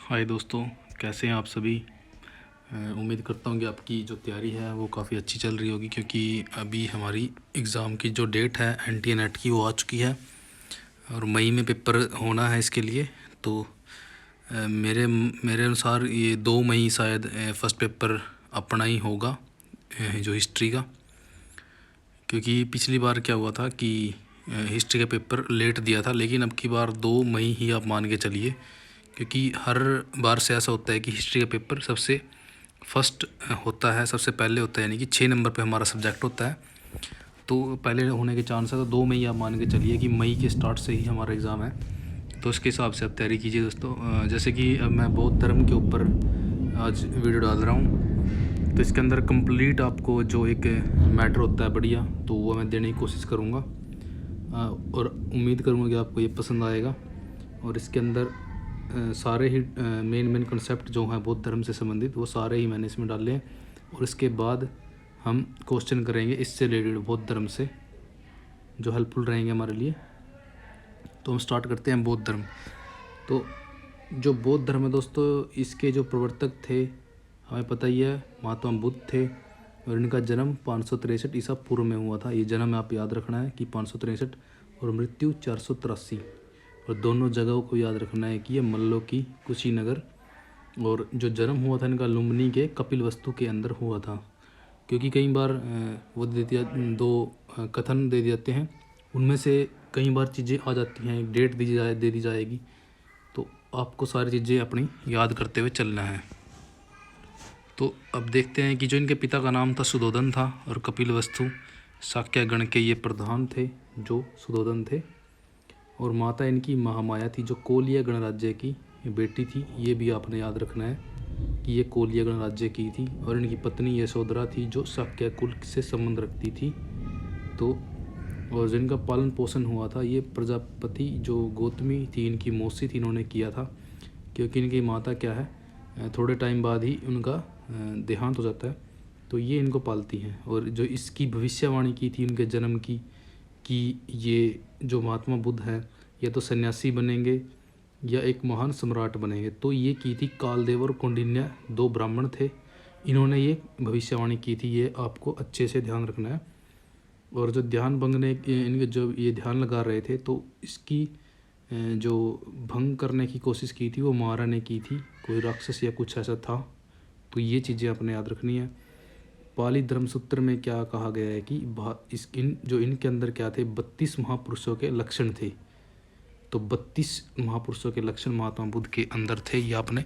हाय दोस्तों, कैसे हैं आप सभी। उम्मीद करता हूँ कि आपकी जो तैयारी है वो काफ़ी अच्छी चल रही होगी, क्योंकि अभी हमारी एग्ज़ाम की जो डेट है एनटीए नेट की वो आ चुकी है और मई में पेपर होना है इसके लिए। तो मेरे मेरे अनुसार ये 2 मई शायद फ़र्स्ट पेपर अपना ही होगा, जो हिस्ट्री का। क्योंकि पिछली बार क्या हुआ था कि हिस्ट्री का पेपर लेट दिया था, लेकिन अब की बार 2 मई ही आप मान के चलिए, क्योंकि हर बार से ऐसा होता है कि हिस्ट्री का पेपर सबसे फर्स्ट होता है, सबसे पहले होता है, यानी कि 6 नंबर पे हमारा सब्जेक्ट होता है। तो पहले होने के चांस है, तो 2 मई आप मान के चलिए कि मई के स्टार्ट से ही हमारा एग्ज़ाम है। तो उसके हिसाब से आप तैयारी कीजिए दोस्तों। जैसे कि अब मैं बौद्ध धर्म के ऊपर आज वीडियो डाल रहा हूँ, तो इसके अंदर कंप्लीट आपको जो एक मैटर होता है बढ़िया, तो वो मैं देने की कोशिश करूँगा और उम्मीद करूँगा कि आपको ये पसंद आएगा। और इसके अंदर सारे ही मेन कंसेप्ट जो हैं बौद्ध धर्म से संबंधित, वो सारे ही मैंने इसमें डाले हैं। और इसके बाद हम क्वेश्चन करेंगे इससे रिलेटेड बौद्ध धर्म से, जो हेल्पफुल रहेंगे हमारे लिए। तो हम स्टार्ट करते हैं बौद्ध धर्म। तो जो बौद्ध धर्म है दोस्तों, इसके जो प्रवर्तक थे हमें पता ही है, महात्मा बुद्ध थे। और इनका जन्म 563 ईसा पूर्व में हुआ था। ये जन्म आप याद रखना है कि 563, और मृत्यु 483। और दोनों जगहों को याद रखना है कि ये मल्लो की कुशीनगर, और जो जन्म हुआ था इनका लुम्बिनी के कपिलवस्तु के अंदर हुआ था। क्योंकि कई बार वो दे दिया, दो कथन दे देते हैं, उनमें से कई बार चीज़ें आ जाती हैं, डेट दे दी जाएगी। तो आपको सारी चीज़ें अपनी याद करते हुए चलना है। तो अब देखते हैं कि जो इनके पिता का नाम था सुधोधन था, और कपिलवस्तु शाक्य गण के ये प्रधान थे जो सुधोधन थे। और माता इनकी महामाया थी, जो कोलिया गणराज्य की बेटी थी। ये भी आपने याद रखना है कि ये कोलिया गणराज्य की थी। और इनकी पत्नी यशोधरा थी, जो शाक्य कुल से संबंध रखती थी। तो और जिनका पालन पोषण हुआ था, ये प्रजापति जो गौतमी थी इनकी मौसी थी, इन्होंने किया था। क्योंकि इनकी माता क्या है, थोड़े टाइम बाद ही उनका देहांत हो जाता है, तो ये इनको पालती हैं। और जो इसकी भविष्यवाणी की थी उनके जन्म की, कि ये जो महात्मा बुद्ध है या तो सन्यासी बनेंगे या एक महान सम्राट बनेंगे, तो ये की थी कालदेव और कौंडिन्य, 2 ब्राह्मण थे। इन्होंने ये भविष्यवाणी की थी, ये आपको अच्छे से ध्यान रखना है। और जो ध्यान भंगने इनके जो ये ध्यान लगा रहे थे, तो इसकी जो भंग करने की कोशिश की थी वो महाराणा ने की थी, कोई राक्षस या कुछ ऐसा था। तो ये चीज़ें आपने याद रखनी है। पाली धर्मसूत्र में क्या कहा गया है कि इनके अंदर क्या थे, 32 महापुरुषों के लक्षण थे। तो 32 महापुरुषों के लक्षण महात्मा बुद्ध के अंदर थे, ये आपने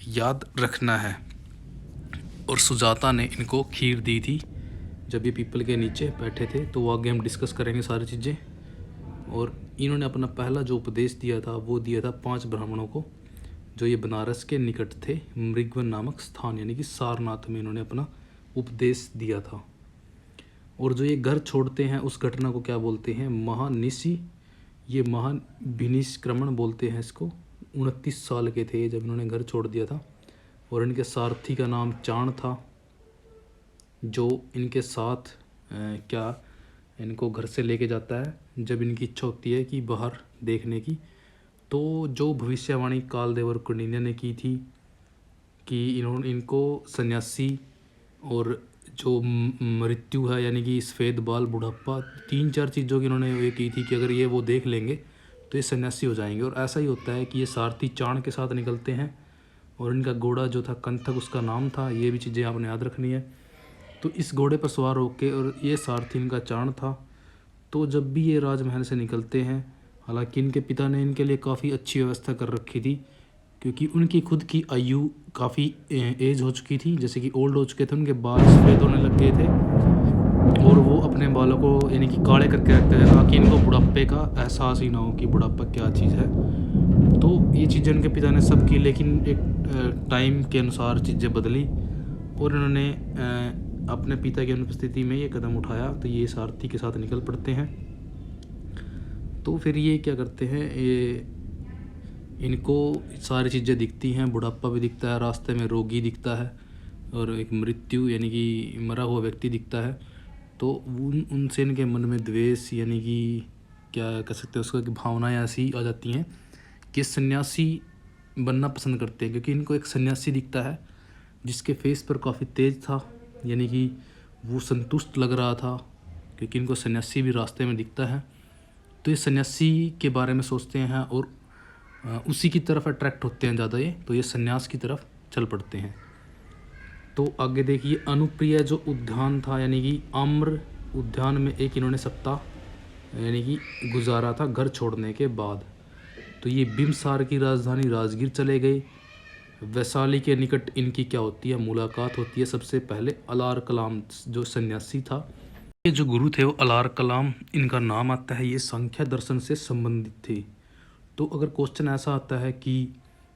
याद रखना है। और सुजाता ने इनको खीर दी थी जब ये पीपल के नीचे बैठे थे। तो वो आगे हम डिस्कस करेंगे सारी चीज़ें। और इन्होंने अपना पहला जो उपदेश दिया था वो दिया था 5 ब्राह्मणों को, जो ये बनारस के निकट थे, मृगवन नामक स्थान, यानी कि सारनाथ में इन्होंने अपना उपदेश दिया था। और जो ये घर छोड़ते हैं उस घटना को क्या बोलते हैं, महानिशी, ये महान विनिष्क्रमण बोलते हैं इसको। 29 साल के थे जब इन्होंने घर छोड़ दिया था। और इनके सारथी का नाम चाण था, जो इनके साथ क्या इनको घर से लेके जाता है जब इनकी इच्छा होती है कि बाहर देखने की। तो जो भविष्यवाणी कालदेव और कौंडिन्य ने की थी कि इनको सन्यासी और जो मृत्यु है, यानी कि सफ़ेद बाल, बुढ़ापा, 3-4 चीज़ों की इन्होंने ये की थी कि अगर ये वो देख लेंगे तो ये सन्यासी हो जाएंगे। और ऐसा ही होता है कि ये सारथी चाण के साथ निकलते हैं, और इनका घोड़ा जो था कंथक उसका नाम था। ये भी चीज़ें आपने याद रखनी है। तो इस घोड़े पर सवार होकर, और ये सारथी इनका चाण था। तो जब भी ये राजमहल से निकलते हैं, हालांकि इनके पिता ने इनके लिए काफ़ी अच्छी व्यवस्था कर रखी थी, क्योंकि उनकी खुद की आयु काफ़ी एज हो चुकी थी, जैसे कि ओल्ड हो चुके थे, उनके बाल सफ़ेद होने लग गए थे। और वो अपने बालों को यानी कि काले करके रखते थे, ताकि इनको बुढ़ापे का एहसास ही ना हो कि बुढ़ापा क्या चीज़ है। तो ये चीज़ें उनके पिता ने सब की, लेकिन एक टाइम के अनुसार चीज़ें बदली, और इन्होंने अपने पिता की अनुपस्थिति में ये कदम उठाया। तो ये सारथी के साथ निकल पड़ते हैं। तो फिर ये क्या करते हैं, ये इनको सारी चीज़ें दिखती हैं, बुढ़ापा भी दिखता है, रास्ते में रोगी दिखता है, और एक मृत्यु यानी कि मरा हुआ व्यक्ति दिखता है। तो उनसे इनके मन में द्वेष, यानी कि क्या कह सकते हैं उसको, कि भावनाएं ऐसी आ जाती हैं कि सन्यासी बनना पसंद करते हैं, क्योंकि इनको एक सन्यासी दिखता है जिसके फेस पर काफ़ी तेज था, यानी कि वो संतुष्ट लग रहा था, क्योंकि इनको सन्यासी भी रास्ते में दिखता है। तो ये सन्यासी के बारे में सोचते हैं और उसी की तरफ अट्रैक्ट होते हैं ज़्यादा ये, तो ये सन्यास की तरफ चल पड़ते हैं। तो आगे देखिए, अनुप्रिया जो उद्यान था, यानी कि आम्र उद्यान में एक इन्होंने सप्ताह यानी कि गुजारा था घर छोड़ने के बाद। तो ये बिम्बसार की राजधानी राजगीर चले गए। वैशाली के निकट इनकी क्या होती है, मुलाकात होती है सबसे पहले अलार कलाम जो सन्यासी था। ये जो गुरु थे वो अलार कलाम इनका नाम आता है, ये सांख्य दर्शन से संबंधित थे। तो अगर क्वेश्चन ऐसा आता है कि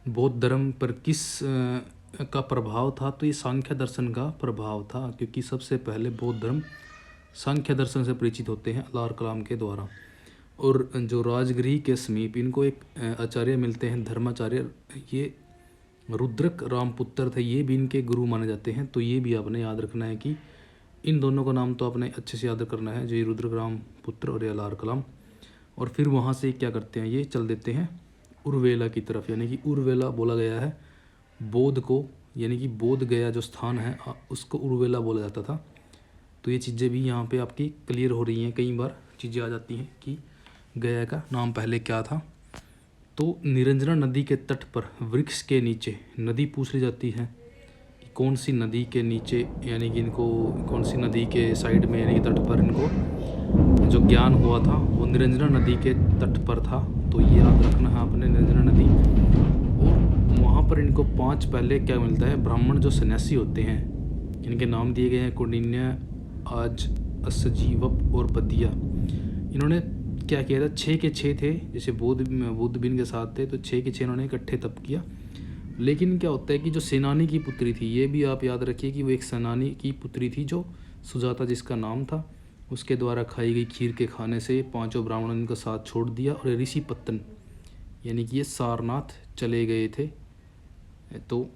बौद्ध धर्म पर किस का प्रभाव था, तो ये सांख्य दर्शन का प्रभाव था, क्योंकि सबसे पहले बौद्ध धर्म सांख्य दर्शन से परिचित होते हैं अलार कलाम के द्वारा। और जो राजगृह के समीप इनको एक आचार्य मिलते हैं, धर्माचार्य, ये रुद्रक रामपुत्र थे, ये भी इनके गुरु माने जाते हैं। तो ये भी आपने याद रखना है कि इन दोनों का नाम तो आपने अच्छे से याद करना है, जो ये रुद्रक रामपुत्र और अलार कलाम। और फिर वहाँ से क्या करते हैं, ये चल देते हैं उर्वेला की तरफ, यानी कि उर्वेला बोला गया है बोध को, यानी कि बोध गया जो स्थान है उसको उर्वेला बोला जाता था। तो ये चीज़ें भी यहाँ पे आपकी क्लियर हो रही हैं, कई बार चीज़ें आ जाती हैं कि गया का नाम पहले क्या था। तो निरंजना नदी के तट पर वृक्ष के नीचे नदी पूछ ली जाती है कि कौन सी नदी के नीचे, यानी कि इनको कौन सी नदी के साइड में, यानी कि तट पर इनको जो ज्ञान हुआ था वो निरंजना नदी के तट पर था। तो ये याद रखना है आपने, निरंजना नदी। और वहाँ पर इनको 5 पहले क्या मिलता है, ब्राह्मण जो सन्यासी होते हैं, इनके नाम दिए गए हैं कौंडिन्य, आज, असजीवप और बदिया। इन्होंने क्या किया था, 6 के 6 थे, जैसे बुद्ध भी इनके साथ थे, तो 6 के 6 इन्होंने इकट्ठे तप किया। लेकिन क्या होता है कि जो सेनानी की पुत्री थी, ये भी आप याद रखिए कि वो एक सेनानी की पुत्री थी, जो सुजाता जिसका नाम था, उसके द्वारा खाई गई खीर के खाने से 5 ब्राह्मणों ने इनका साथ छोड़ दिया और ऋषि पत्तन, यानी कि ये सारनाथ चले गए थे। तो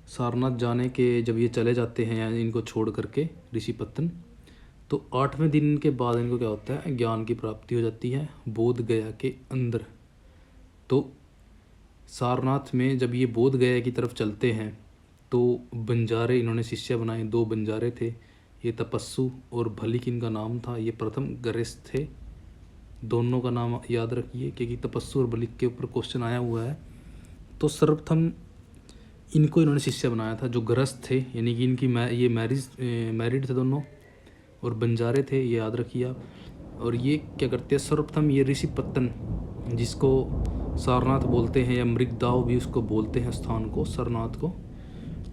सारनाथ जाने के जब ये चले जाते हैं इनको छोड़ करके ऋषि पत्तन, तो 8वें दिन के बाद इनको क्या होता है, ज्ञान की प्राप्ति हो जाती है बोध गया के अंदर। तो सारनाथ में जब ये बोध गया की तरफ चलते हैं तो बंजारे इन्होंने शिष्य बनाए, 2 बंजारे थे, ये तपस्सु और भलिक इनका नाम था, ये प्रथम गृहस्थ थे। दोनों का नाम याद रखिए, क्योंकि तपस्सु और भलिक के ऊपर क्वेश्चन आया हुआ है। तो सर्वप्रथम इनको इन्होंने शिष्य बनाया था, जो गृहस्थ थे, यानी कि इनकी ये मैरिड थे दोनों, और बंजारे थे, ये याद रखिए आप। और ये क्या करते हैं, सर्वप्रथम ये ऋषि पत्तन, जिसको सारनाथ बोलते हैं या मृगदाव भी उसको बोलते हैं स्थान को, सरनाथ को,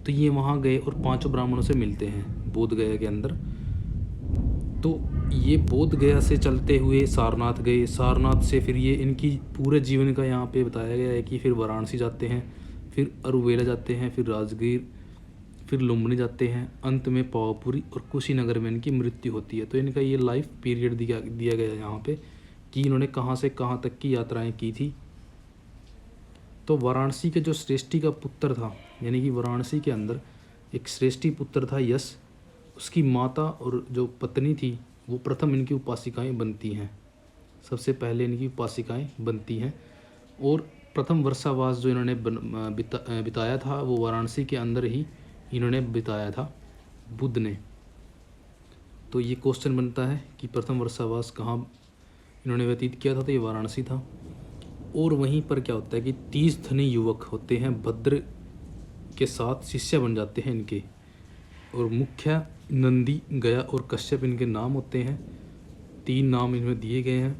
तो ये वहाँ गए और 5 ब्राह्मणों से मिलते हैं बोध गया के अंदर। तो ये बोध गया से चलते हुए सारनाथ गए, सारनाथ से फिर ये इनकी पूरे जीवन का यहाँ पे बताया गया है कि फिर वाराणसी जाते हैं, फिर अरुवेला जाते हैं, फिर राजगीर, फिर लुम्बिनी जाते हैं, अंत में पावापुरी और कुशीनगर में इनकी मृत्यु होती है। तो इनका ये लाइफ पीरियड दिया गया है यहाँ पे कि इन्होंने कहाँ से कहाँ तक की यात्राएं की थी। तो वाराणसी के जो श्रेष्ठी का पुत्र था, यानी कि वाराणसी के अंदर एक श्रेष्ठी पुत्र था यश, उसकी माता और जो पत्नी थी वो प्रथम इनकी उपासिकाएं बनती हैं, सबसे पहले इनकी उपासिकाएं बनती हैं। और प्रथम वर्षावास जो इन्होंने बिताया था वो वाराणसी के अंदर ही इन्होंने बिताया था बुद्ध ने। तो ये क्वेश्चन बनता है कि प्रथम वर्षावास कहाँ इन्होंने व्यतीत किया था, तो ये वाराणसी था। और वहीं पर क्या होता है कि 30 धनी युवक होते हैं, भद्र के साथ शिष्य बन जाते हैं इनके, और मुख्य नंदी, गया और कश्यप इनके नाम होते हैं, 3 नाम इनमें दिए गए हैं।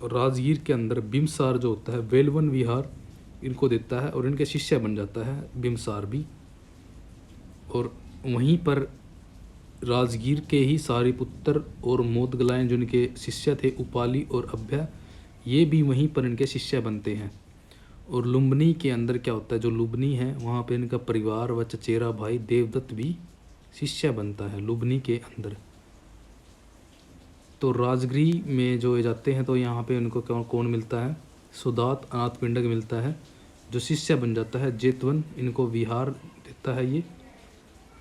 और राजगीर के अंदर बिम्बसार जो होता है, वेलवन विहार इनको देता है और इनके शिष्य बन जाता है बिम्बसार भी। और वहीं पर राजगीर के ही सारिपुत्र और मोदगलायन जो इनके शिष्य थे, उपाली और अभ्या, ये भी वहीं पर इनके शिष्य बनते हैं। और लुम्बिनी के अंदर क्या होता है, जो लुम्बिनी है वहाँ पे इनका परिवार व चचेरा भाई देवदत्त भी शिष्य बनता है लुम्बिनी के अंदर। तो राजगीर में जो ये जाते हैं तो यहाँ पे उनको कौन मिलता है, सुदात अनाथ पिंडक मिलता है जो शिष्य बन जाता है। जेतवन इनको विहार देता है ये,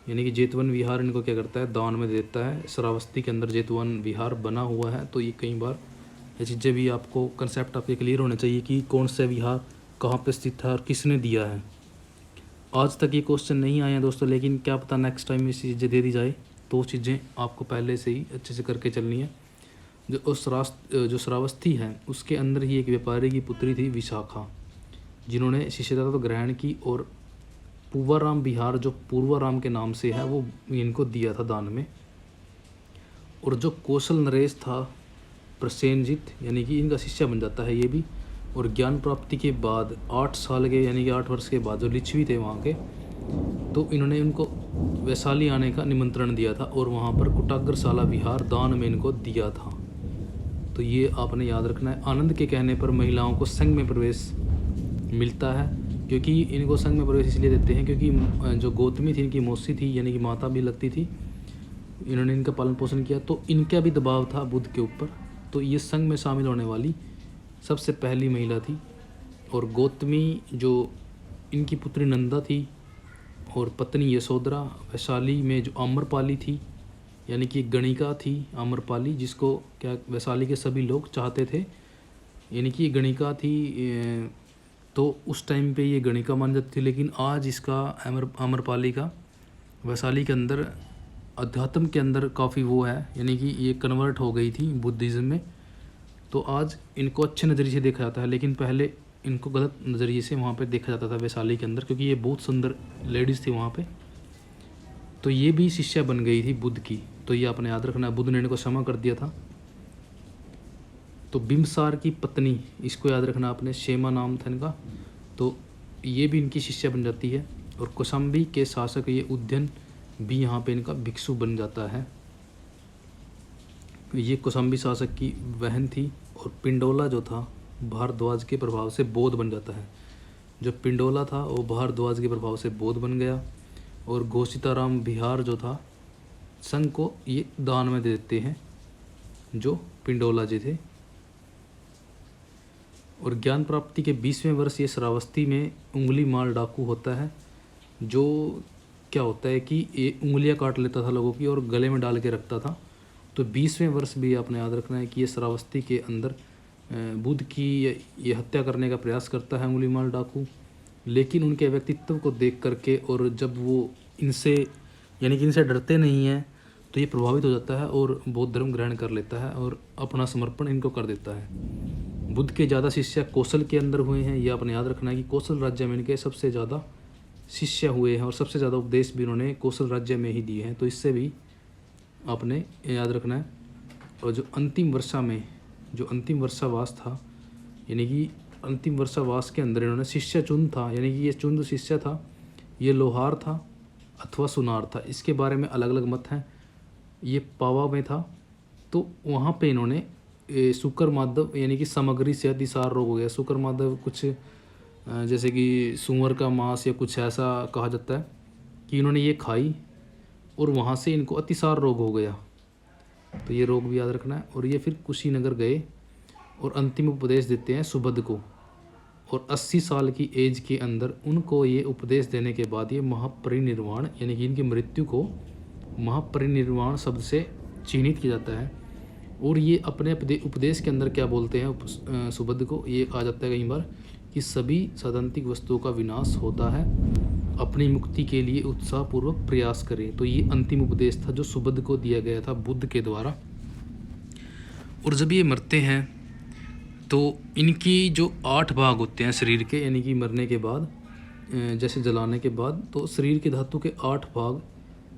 यानी कि जेतवन विहार इनको क्या करता है, दान में देता है। श्रावस्ती के अंदर जेतवन विहार बना हुआ है, तो ये कई बार ये चीज़ें भी आपको कंसेप्ट आपके क्लियर होने चाहिए कि कौन सा विहार कहाँ पे स्थित है और किसने दिया है। आज तक ये क्वेश्चन नहीं आए हैं दोस्तों, लेकिन क्या पता नेक्स्ट टाइम ये चीज़ें दे दी जाए, तो चीज़ें आपको पहले से ही अच्छे से करके चलनी है। जो श्रावस्ती है उसके अंदर ही एक व्यापारी की पुत्री थी विशाखा, जिन्होंने शिष्यता तो ग्रहण की और पूर्वाराम विहार जो पूर्वाराम के नाम से है वो इनको दिया था दान में। और जो कौशल नरेश था प्रसेनजित यानी कि इनका शिष्य बन जाता है ये भी। और ज्ञान प्राप्ति के बाद 8 साल के यानी कि 8 वर्ष के बाद जो लिच्छवी थे वहाँ के, तो इन्होंने उनको वैशाली आने का निमंत्रण दिया था और वहाँ पर कुटाग्रशाला विहार दान में इनको दिया था। तो ये आपने याद रखना है। आनंद के कहने पर महिलाओं को संघ में प्रवेश मिलता है, क्योंकि इनको संघ में प्रवेश इसलिए देते हैं क्योंकि जो गौतमी थी इनकी मौसी थी यानी कि माता भी लगती थी, इन्होंने इनका पालन पोषण किया, तो इनका भी दबाव था बुद्ध के ऊपर, तो ये संघ में शामिल होने वाली सबसे पहली महिला थी। और गौतमी जो इनकी पुत्री नंदा थी और पत्नी यशोधरा, वैशाली में जो आम्रपाली थी यानी कि गणिका थी आम्रपाली, जिसको क्या वैशाली के सभी लोग चाहते थे, यानी कि गणिका थी। तो उस टाइम पे ये गणिका मान जाती थी, लेकिन आज इसका आम्रपाली का वैशाली के अंदर अध्यात्म के अंदर काफ़ी वो है, यानी कि ये कन्वर्ट हो गई थी बुद्धिज़्म में। तो आज इनको अच्छे नज़रिए से देखा जाता है, लेकिन पहले इनको गलत नज़रिए से वहाँ पे देखा जाता था वैशाली के अंदर, क्योंकि ये बहुत सुंदर लेडीज़ थी वहाँ पे। तो ये भी शिष्या बन गई थी बुद्ध की, तो ये आपने याद रखना है। बुद्ध ने इनको क्षमा कर दिया था। तो बिम्बसार की पत्नी, इसको याद रखना आपने, क्षेमा नाम था इनका, तो ये भी इनकी शिष्या बन जाती है। और कौशाम्बी के शासक ये उद्यन भी यहाँ पे इनका भिक्षु बन जाता है। ये कौशाम्बी शासक की बहन थी। और पिंडोला जो था भारद्वाज के प्रभाव से बौद्ध बन जाता है। जो पिंडोला था वो भारद्वाज के प्रभाव से बौद्ध बन गया। और घोषिताराम विहार जो था संघ को ये दान में दे देते हैं जो पिंडोला जी थे। और ज्ञान प्राप्ति के 20वें वर्ष ये श्रावस्ती में उंगली माल डाकू होता है, जो क्या होता है कि ये उंगलियां काट लेता था लोगों की और गले में डाल के रखता था। तो 20वें वर्ष भी आपने याद रखना है कि ये श्रावस्ती के अंदर बुद्ध की ये हत्या करने का प्रयास करता है उंगली माल डाकू। लेकिन उनके व्यक्तित्व को देख करके, और जब वो इनसे यानी कि इनसे डरते नहीं हैं, तो ये प्रभावित हो जाता है और बौद्ध धर्म ग्रहण कर लेता है और अपना समर्पण इनको कर देता है। बुद्ध के ज़्यादा शिष्य कौशल के अंदर हुए हैं, ये आपने याद रखना है कि कौशल राज्य में इनके सबसे ज़्यादा शिष्य हुए हैं और सबसे ज़्यादा उपदेश भी उन्होंने कौशल राज्य में ही दिए हैं, तो इससे भी आपने याद रखना है। और जो अंतिम वर्षावास था, यानी कि अंतिम वर्षावास के अंदर इन्होंने शिष्य चुन था, यानी कि ये चुन शिष्य था, ये लोहार था अथवा सुनार था, इसके बारे में अलग अलग मत हैं। ये पावा में था, तो वहाँ पे इन्होंने शुकर माधव यानी कि सामग्री से अतिसार रोग हो गया। शुकर माधव कुछ जैसे कि सूअर का मांस या कुछ ऐसा कहा जाता है कि इन्होंने ये खाई और वहाँ से इनको अतिसार रोग हो गया, तो ये रोग भी याद रखना है। और ये फिर कुशीनगर गए और अंतिम उपदेश देते हैं सुबुद्ध को। और 80 साल की एज के अंदर उनको ये उपदेश देने के बाद ये महापरिनिर्वाण यानी कि इनकी मृत्यु को महापरिनिर्वाण शब्द से चिन्हित किया जाता है। और ये अपने उपदेश के अंदर क्या बोलते हैं सुबुद्ध को, ये कहा जाता है कई बार कि सभी सैद्धांतिक वस्तुओं का विनाश होता है, अपनी मुक्ति के लिए उत्साहपूर्वक प्रयास करें। तो ये अंतिम उपदेश था जो सुबुद्ध को दिया गया था बुद्ध के द्वारा। और जब ये मरते हैं तो इनकी जो 8 भाग होते हैं शरीर के, यानी कि मरने के बाद जैसे जलाने के बाद, तो शरीर के धातु के 8 भाग,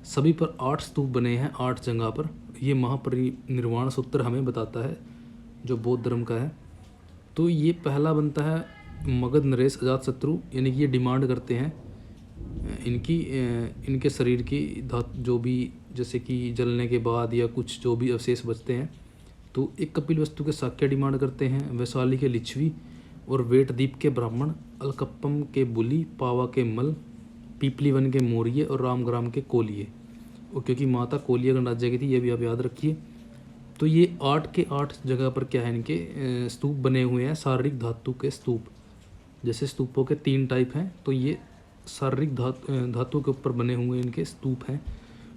सभी पर 8 स्तूप बने हैं 8 जगह पर। ये महापरिनिर्वाण सूत्र हमें बताता है जो बौद्ध धर्म का है। तो ये पहला बनता है मगध नरेश अजातशत्रु, यानी कि ये डिमांड करते हैं इनके शरीर की धातु जो भी जैसे कि जलने के बाद या कुछ जो भी अवशेष बचते हैं, तो एक कपिल वस्तु के साक्ष्य डिमांड करते हैं, वैशाली के लिच्छवी और वेटद्वीप के ब्राह्मण, अलकप्पम के बुली, पावा के मल, पीपलीवन के मौर्य और रामग्राम के कोलिये। और क्योंकि माता कोलिया गणराज्य की थी, ये भी आप याद रखिए। तो ये 8 के 8 जगह पर क्या है, इनके स्तूप बने हुए हैं, शारीरिक धातु के स्तूप। जैसे स्तूपों के 3 टाइप हैं, तो ये शारीरिक धातु के ऊपर बने हुए इनके स्तूप हैं।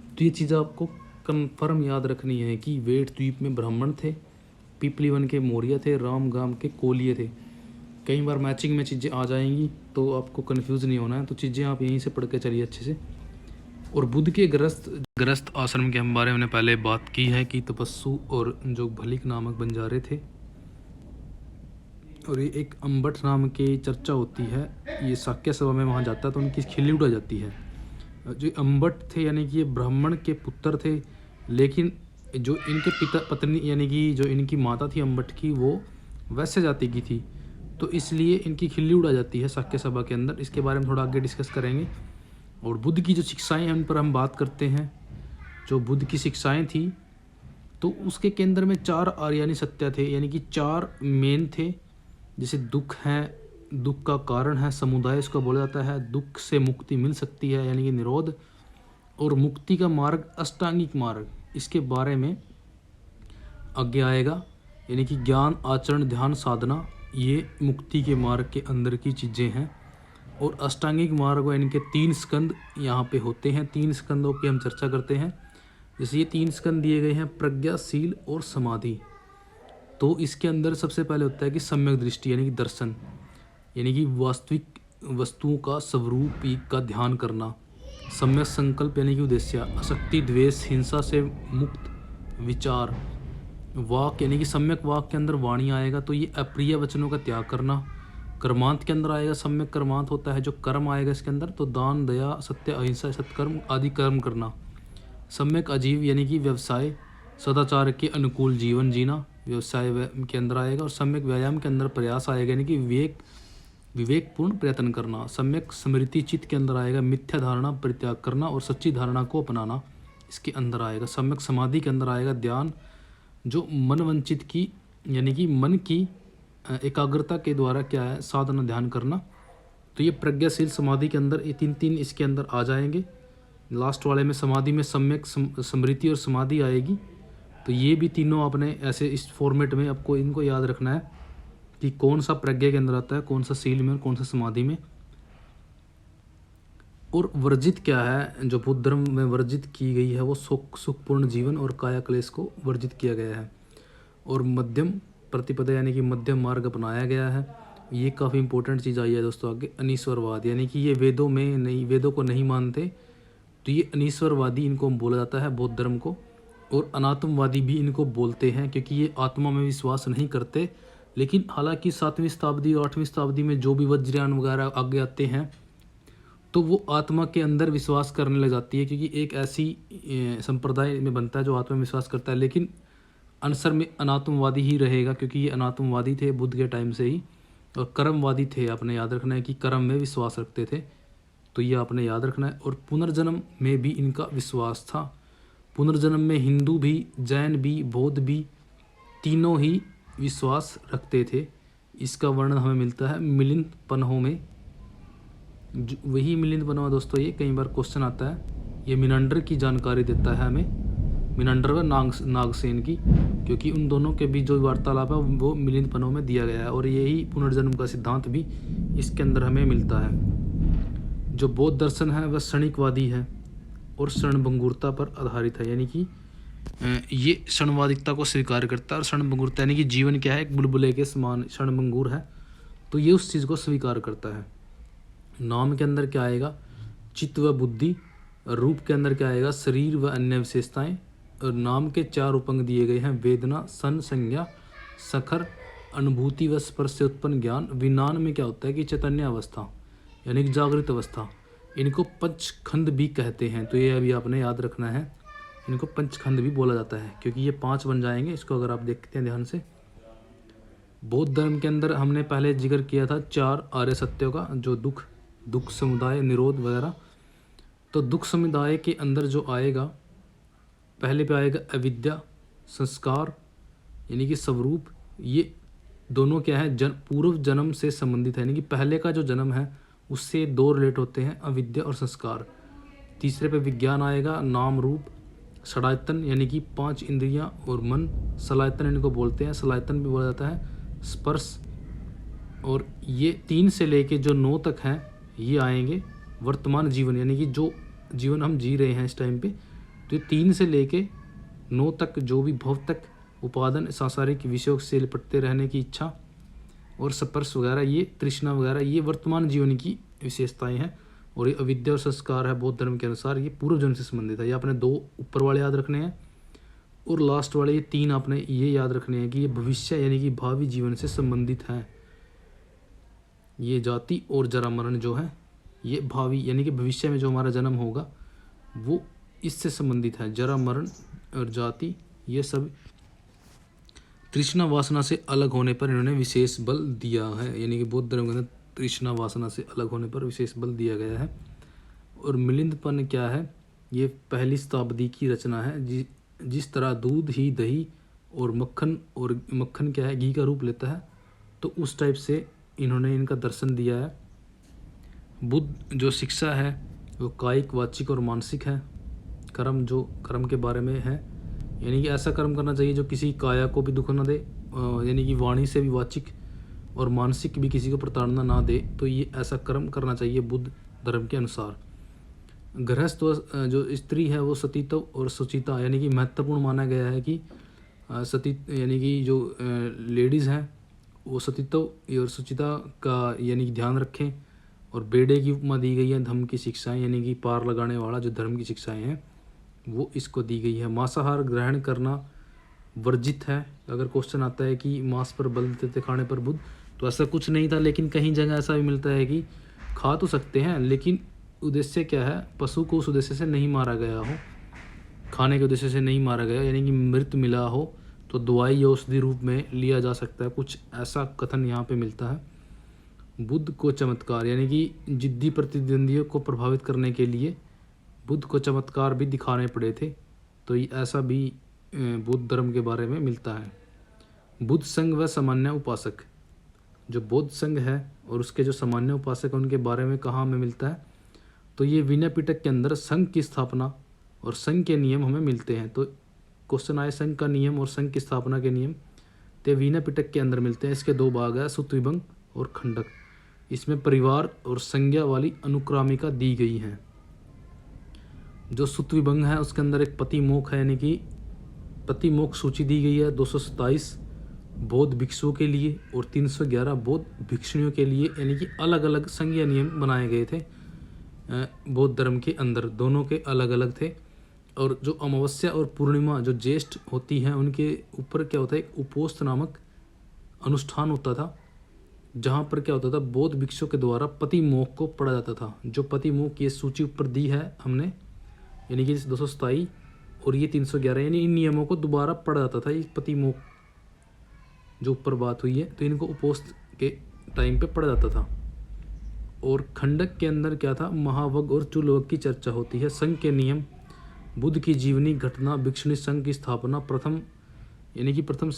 तो ये चीज़ आपको कन्फर्म याद रखनी है कि वेटद्वीप में ब्राह्मण थे, पीपली वन के मौर्य थे, राम गाम के कोलिये थे। कई बार मैचिंग में चीज़ें आ जाएंगी तो आपको कन्फ्यूज़ नहीं होना है, तो चीज़ें आप यहीं से पढ़ के चलिए अच्छे से। और बुद्ध के गृहस्थ आश्रम के हम बारे में पहले बात की है कि तपस्सु और जो भलिक नामक बंजारे थे, और ये एक अम्बट नाम की चर्चा होती है। ये साक्य सभा में वहाँ जाता है तो उनकी खिल्ली उड़ा जाती है। जो अम्बट थे यानी कि ये ब्राह्मण के पुत्र थे, लेकिन जो इनके पिता पत्नी यानी कि जो इनकी माता थी अम्बट की, वो वैश्य जाति की थी, तो इसलिए इनकी खिल्ली उड़ा जाती है साक्य सभा के अंदर। इसके बारे में थोड़ा आगे डिस्कस करेंगे। और बुद्ध की जो शिक्षाएं हैं उन पर हम बात करते हैं। जो बुद्ध की शिक्षाएं थी तो उसके केंद्र में 4 आर्यानी सत्य थे, यानी कि 4 मेन थे। जैसे दुख है, दुख का कारण है समुदाय, इसको बोला जाता है। दुख से मुक्ति मिल सकती है यानी कि निरोध, और मुक्ति का मार्ग अष्टांगिक मार्ग, इसके बारे में आगे आएगा। यानी कि ज्ञान, आचरण, ध्यान, साधना, ये मुक्ति के मार्ग के अंदर की चीज़ें हैं। और अष्टांगिक मार्ग व इनके 3 स्कंद यहाँ पे होते हैं। 3 स्कंदों की हम चर्चा करते हैं। जैसे ये 3 स्कंद दिए गए हैं, प्रज्ञा, शील और समाधि। तो इसके अंदर सबसे पहले होता है कि सम्यक दृष्टि यानी कि दर्शन, यानी कि वास्तविक वस्तुओं का स्वरूप का ध्यान करना। सम्यक संकल्प यानी कि उद्देश्य, असक्ति, द्वेष, हिंसा से मुक्त विचार। वाक यानी कि सम्यक वाक के अंदर वाणी आएगा, तो ये अप्रिय वचनों का त्याग करना। कर्मांत के अंदर आएगा, सम्यक कर्मांत होता है जो कर्म आएगा इसके अंदर, तो दान, दया, सत्य, अहिंसा, सत्कर्म आदि कर्म करना। सम्यक आजीव यानी कि व्यवसाय, सदाचार के अनुकूल जीवन जीना, व्यवसाय के अंदर आएगा। और सम्यक व्यायाम के अंदर प्रयास आएगा, यानी कि विवेकपूर्ण प्रयत्न करना। सम्यक स्मृति चित्त के अंदर आएगा, मिथ्या धारणा परित्याग करना और सच्ची धारणा को अपनाना इसके अंदर आएगा। सम्यक समाधि के अंदर आएगा ध्यान, जो मन वंचित की यानी कि मन की एकाग्रता के द्वारा क्या है साधना ध्यान करना। तो ये प्रज्ञाशील समाधि के अंदर ये 3 इसके अंदर आ जाएंगे। लास्ट वाले में समाधि में सम्यक स्मृति और समाधि आएगी। तो ये भी तीनों आपने ऐसे इस फॉर्मेट में आपको इनको याद रखना है कि कौन सा प्रज्ञा के अंदर आता है, कौन सा शील में और कौन सा समाधि में। और वर्जित क्या है, जो बुद्ध धर्म में वर्जित की गई है वो सुखपूर्ण जीवन और काया क्लेश को वर्जित किया गया है। और मध्यम प्रतिपदा यानी कि मध्यम मार्ग अपनाया गया है। ये काफ़ी इंपॉर्टेंट चीज़ आई है दोस्तों आगे। अनीश्वरवाद यानी कि ये वेदों को नहीं मानते, तो ये अनीश्वरवादी इनको बोला जाता है बौद्ध धर्म को। और अनात्मवादी भी इनको बोलते हैं, क्योंकि ये आत्मा में विश्वास नहीं करते। लेकिन हालांकि 7वीं शताब्दी और 8वीं शताब्दी में जो भी वज्रयान वगैरह आगे आते हैं तो वो आत्मा के अंदर विश्वास करने लग जाती है, क्योंकि एक ऐसी संप्रदाय में बनता है जो आत्मा में विश्वास करता है, लेकिन आंसर में अनात्मवादी ही रहेगा, क्योंकि ये अनात्मवादी थे बुद्ध के टाइम से ही। और कर्मवादी थे, आपने याद रखना है कि कर्म में विश्वास रखते थे, तो ये आपने याद रखना है। और पुनर्जन्म में भी इनका विश्वास था। पुनर्जन्म में हिंदू भी, जैन भी, बौद्ध भी तीनों ही विश्वास रखते थे। इसका वर्णन हमें मिलता है मिलिंद पन्हों में। वही मिलिंद पन्हा दोस्तों, ये कई बार क्वेश्चन आता है। ये मिनंडर की जानकारी देता है हमें, मिनंडर व नागसेन की, क्योंकि उन दोनों के बीच जो वार्तालाप है वो मिलिंद पन्हों में दिया गया है। और यही पुनर्जन्म का सिद्धांत भी इसके अंदर हमें मिलता है। जो बौद्ध दर्शन है वह क्षणिकवादी है और क्षणभंगुरता पर आधारित है, यानी कि ये क्षणवादिकता को स्वीकार करता है। और क्षणभंगुरता यानी कि जीवन क्या है, एक बुलबुले के समान क्षणभंगुर है, तो ये उस चीज़ को स्वीकार करता है। नाम के अंदर क्या आएगा, चित्त व बुद्धि। रूप के अंदर क्या आएगा, शरीर व अन्य विशेषताएं। और नाम के 4 उपंग दिए गए हैं, वेदना, सन, संज्ञा, सखर, अनुभूति व स्पर्श से उत्पन्न ज्ञान। विज्ञान में क्या होता है कि चैतन्य अवस्था यानी कि जागृत अवस्था। इनको पंचखंड भी कहते हैं, तो ये अभी आपने याद रखना है। इनको पंचखंड भी बोला जाता है, क्योंकि ये 5 बन जाएंगे इसको अगर आप देखते हैं ध्यान से। बौद्ध धर्म के अंदर हमने पहले जिक्र किया था 4 आर्य सत्यों का, जो दुख समुदाय, निरोध वगैरह। तो दुख समुदाय के अंदर जो आएगा, पहले पे आएगा अविद्या, संस्कार यानी कि स्वरूप। ये दोनों क्या है, पूर्व जन्म से संबंधित है, यानी कि पहले का जो जन्म है उससे 2 रिलेट होते हैं, अविद्या और संस्कार। तीसरे पे विज्ञान आएगा, नाम रूप, षडायतन यानी कि 5 इंद्रियां और मन। सलायतन इनको बोलते हैं, सलायतन भी बोला जाता है, स्पर्श। और ये 3 से लेके जो 9 तक हैं ये आएंगे वर्तमान जीवन, यानी कि जो जीवन हम जी रहे हैं इस टाइम पे। तो 3 से लेके 9 तक जो भी भव तक उपादान, सांसारिक विषयों से लिपटते रहने की इच्छा और स्पर्श वगैरह, ये तृष्णा वगैरह, ये वर्तमान जीवन की विशेषताएं हैं। और ये अविद्या और संस्कार है बौद्ध धर्म के अनुसार, ये पूर्व जन्म से संबंधित है। ये आपने 2 ऊपर वाले याद रखने हैं और लास्ट वाले ये 3 आपने ये याद रखने हैं कि ये भविष्य यानी कि भावी जीवन से संबंधित हैं। ये जाति और जरा मरण जो है ये भावी यानी कि भविष्य में जो हमारा जन्म होगा वो इससे संबंधित है। जरा मरण और जाति ये सब तृष्णा वासना से अलग होने पर इन्होंने विशेष बल दिया है। यानी कि बौद्ध धर्म के अंदर तृष्णा वासना से अलग होने पर विशेष बल दिया गया है। और मिलिंदपन क्या है, ये पहली शताब्दी की रचना है। जिस तरह दूध ही दही और मक्खन क्या है, घी का रूप लेता है, तो उस टाइप से इन्होंने इनका दर्शन दिया है। बुद्ध जो शिक्षा है वो कायिक, वाचिक और मानसिक है। कर्म के बारे में है, यानी कि ऐसा कर्म करना चाहिए जो किसी काया को भी दुख न दे, यानी कि वाणी से भी वाचिक और मानसिक भी किसी को प्रताड़ना ना दे। तो ये ऐसा कर्म करना चाहिए बुद्ध धर्म के अनुसार। गृहस्थ जो स्त्री है वो सतीत्व और सुचिता यानी कि महत्वपूर्ण माना गया है कि सती यानी कि जो लेडीज़ हैं वो सतीत्व और सुचिता का यानी कि ध्यान रखें। और बेड़े की उपमा दी गई है धर्म की शिक्षाएं, यानी कि पार लगाने वाला जो धर्म की शिक्षाएं हैं वो इसको दी गई है। मांसाहार ग्रहण करना वर्जित है। अगर क्वेश्चन आता है कि मांस पर बल देते थे खाने पर बुद्ध, तो ऐसा कुछ नहीं था, लेकिन कहीं जगह ऐसा भी मिलता है कि खा तो सकते हैं, लेकिन उद्देश्य क्या है, पशु को उस उद्देश्य से नहीं मारा गया हो, खाने के उद्देश्य से नहीं मारा गया, यानी कि मृत मिला हो तो दवाई या औषधि रूप में लिया जा सकता है, कुछ ऐसा कथन यहाँ पे मिलता है। बुद्ध को चमत्कार यानी कि जिद्दी प्रतिद्वंदियों को प्रभावित करने के लिए बुद्ध को चमत्कार भी दिखाने पड़े थे, तो ये ऐसा भी बौद्ध धर्म के बारे में मिलता है। बुद्ध संघ व सामान्य उपासक, जो बौद्ध संघ है और उसके जो सामान्य उपासक हैं उनके बारे में कहाँ हमें मिलता है, तो ये विनय पिटक के अंदर संघ की स्थापना और संघ के नियम हमें मिलते हैं। तो क्वेश्चन आए संघ का नियम और संघ की स्थापना के नियम, तो विनय पिटक के अंदर मिलते हैं। इसके 2 भाग है, सुत्त विभंग और खंडक। इसमें परिवार और संज्ञा वाली अनुक्रामिका दी गई है। जो सुत्त विभंग है उसके अंदर एक पति मोक्ष है, यानी कि पति मोक्ष सूची दी गई है 227 बौद्ध भिक्षुओं के लिए और 311 बौद्ध भिक्षुणियों के लिए, यानी कि अलग अलग संज्ञा नियम बनाए गए थे बौद्ध धर्म के अंदर, दोनों के अलग अलग थे। और जो अमावस्या और पूर्णिमा जो ज्येष्ठ होती हैं उनके ऊपर क्या होता है, एक उपोस्त नामक अनुष्ठान होता था, जहाँ पर क्या होता था, बौद्ध भिक्षुओं के द्वारा पति मोक्ष को पढ़ा जाता था। जो पति मोक्ष की सूची ऊपर दी है हमने, यानी कि 227 और ये 311, यानी इन नियमों को दोबारा पढ़ा जाता था। ये पति मोक्ष जो ऊपर बात हुई है, तो इनको उपोस्त के टाइम पे पढ़ा जाता था। और खंडक के अंदर क्या था, महावग और चुलवग की चर्चा होती है। संघ के नियम, बुद्ध की जीवनी घटना, भिक्षुणी संघ की स्थापना, प्रथम यानी कि प्रथम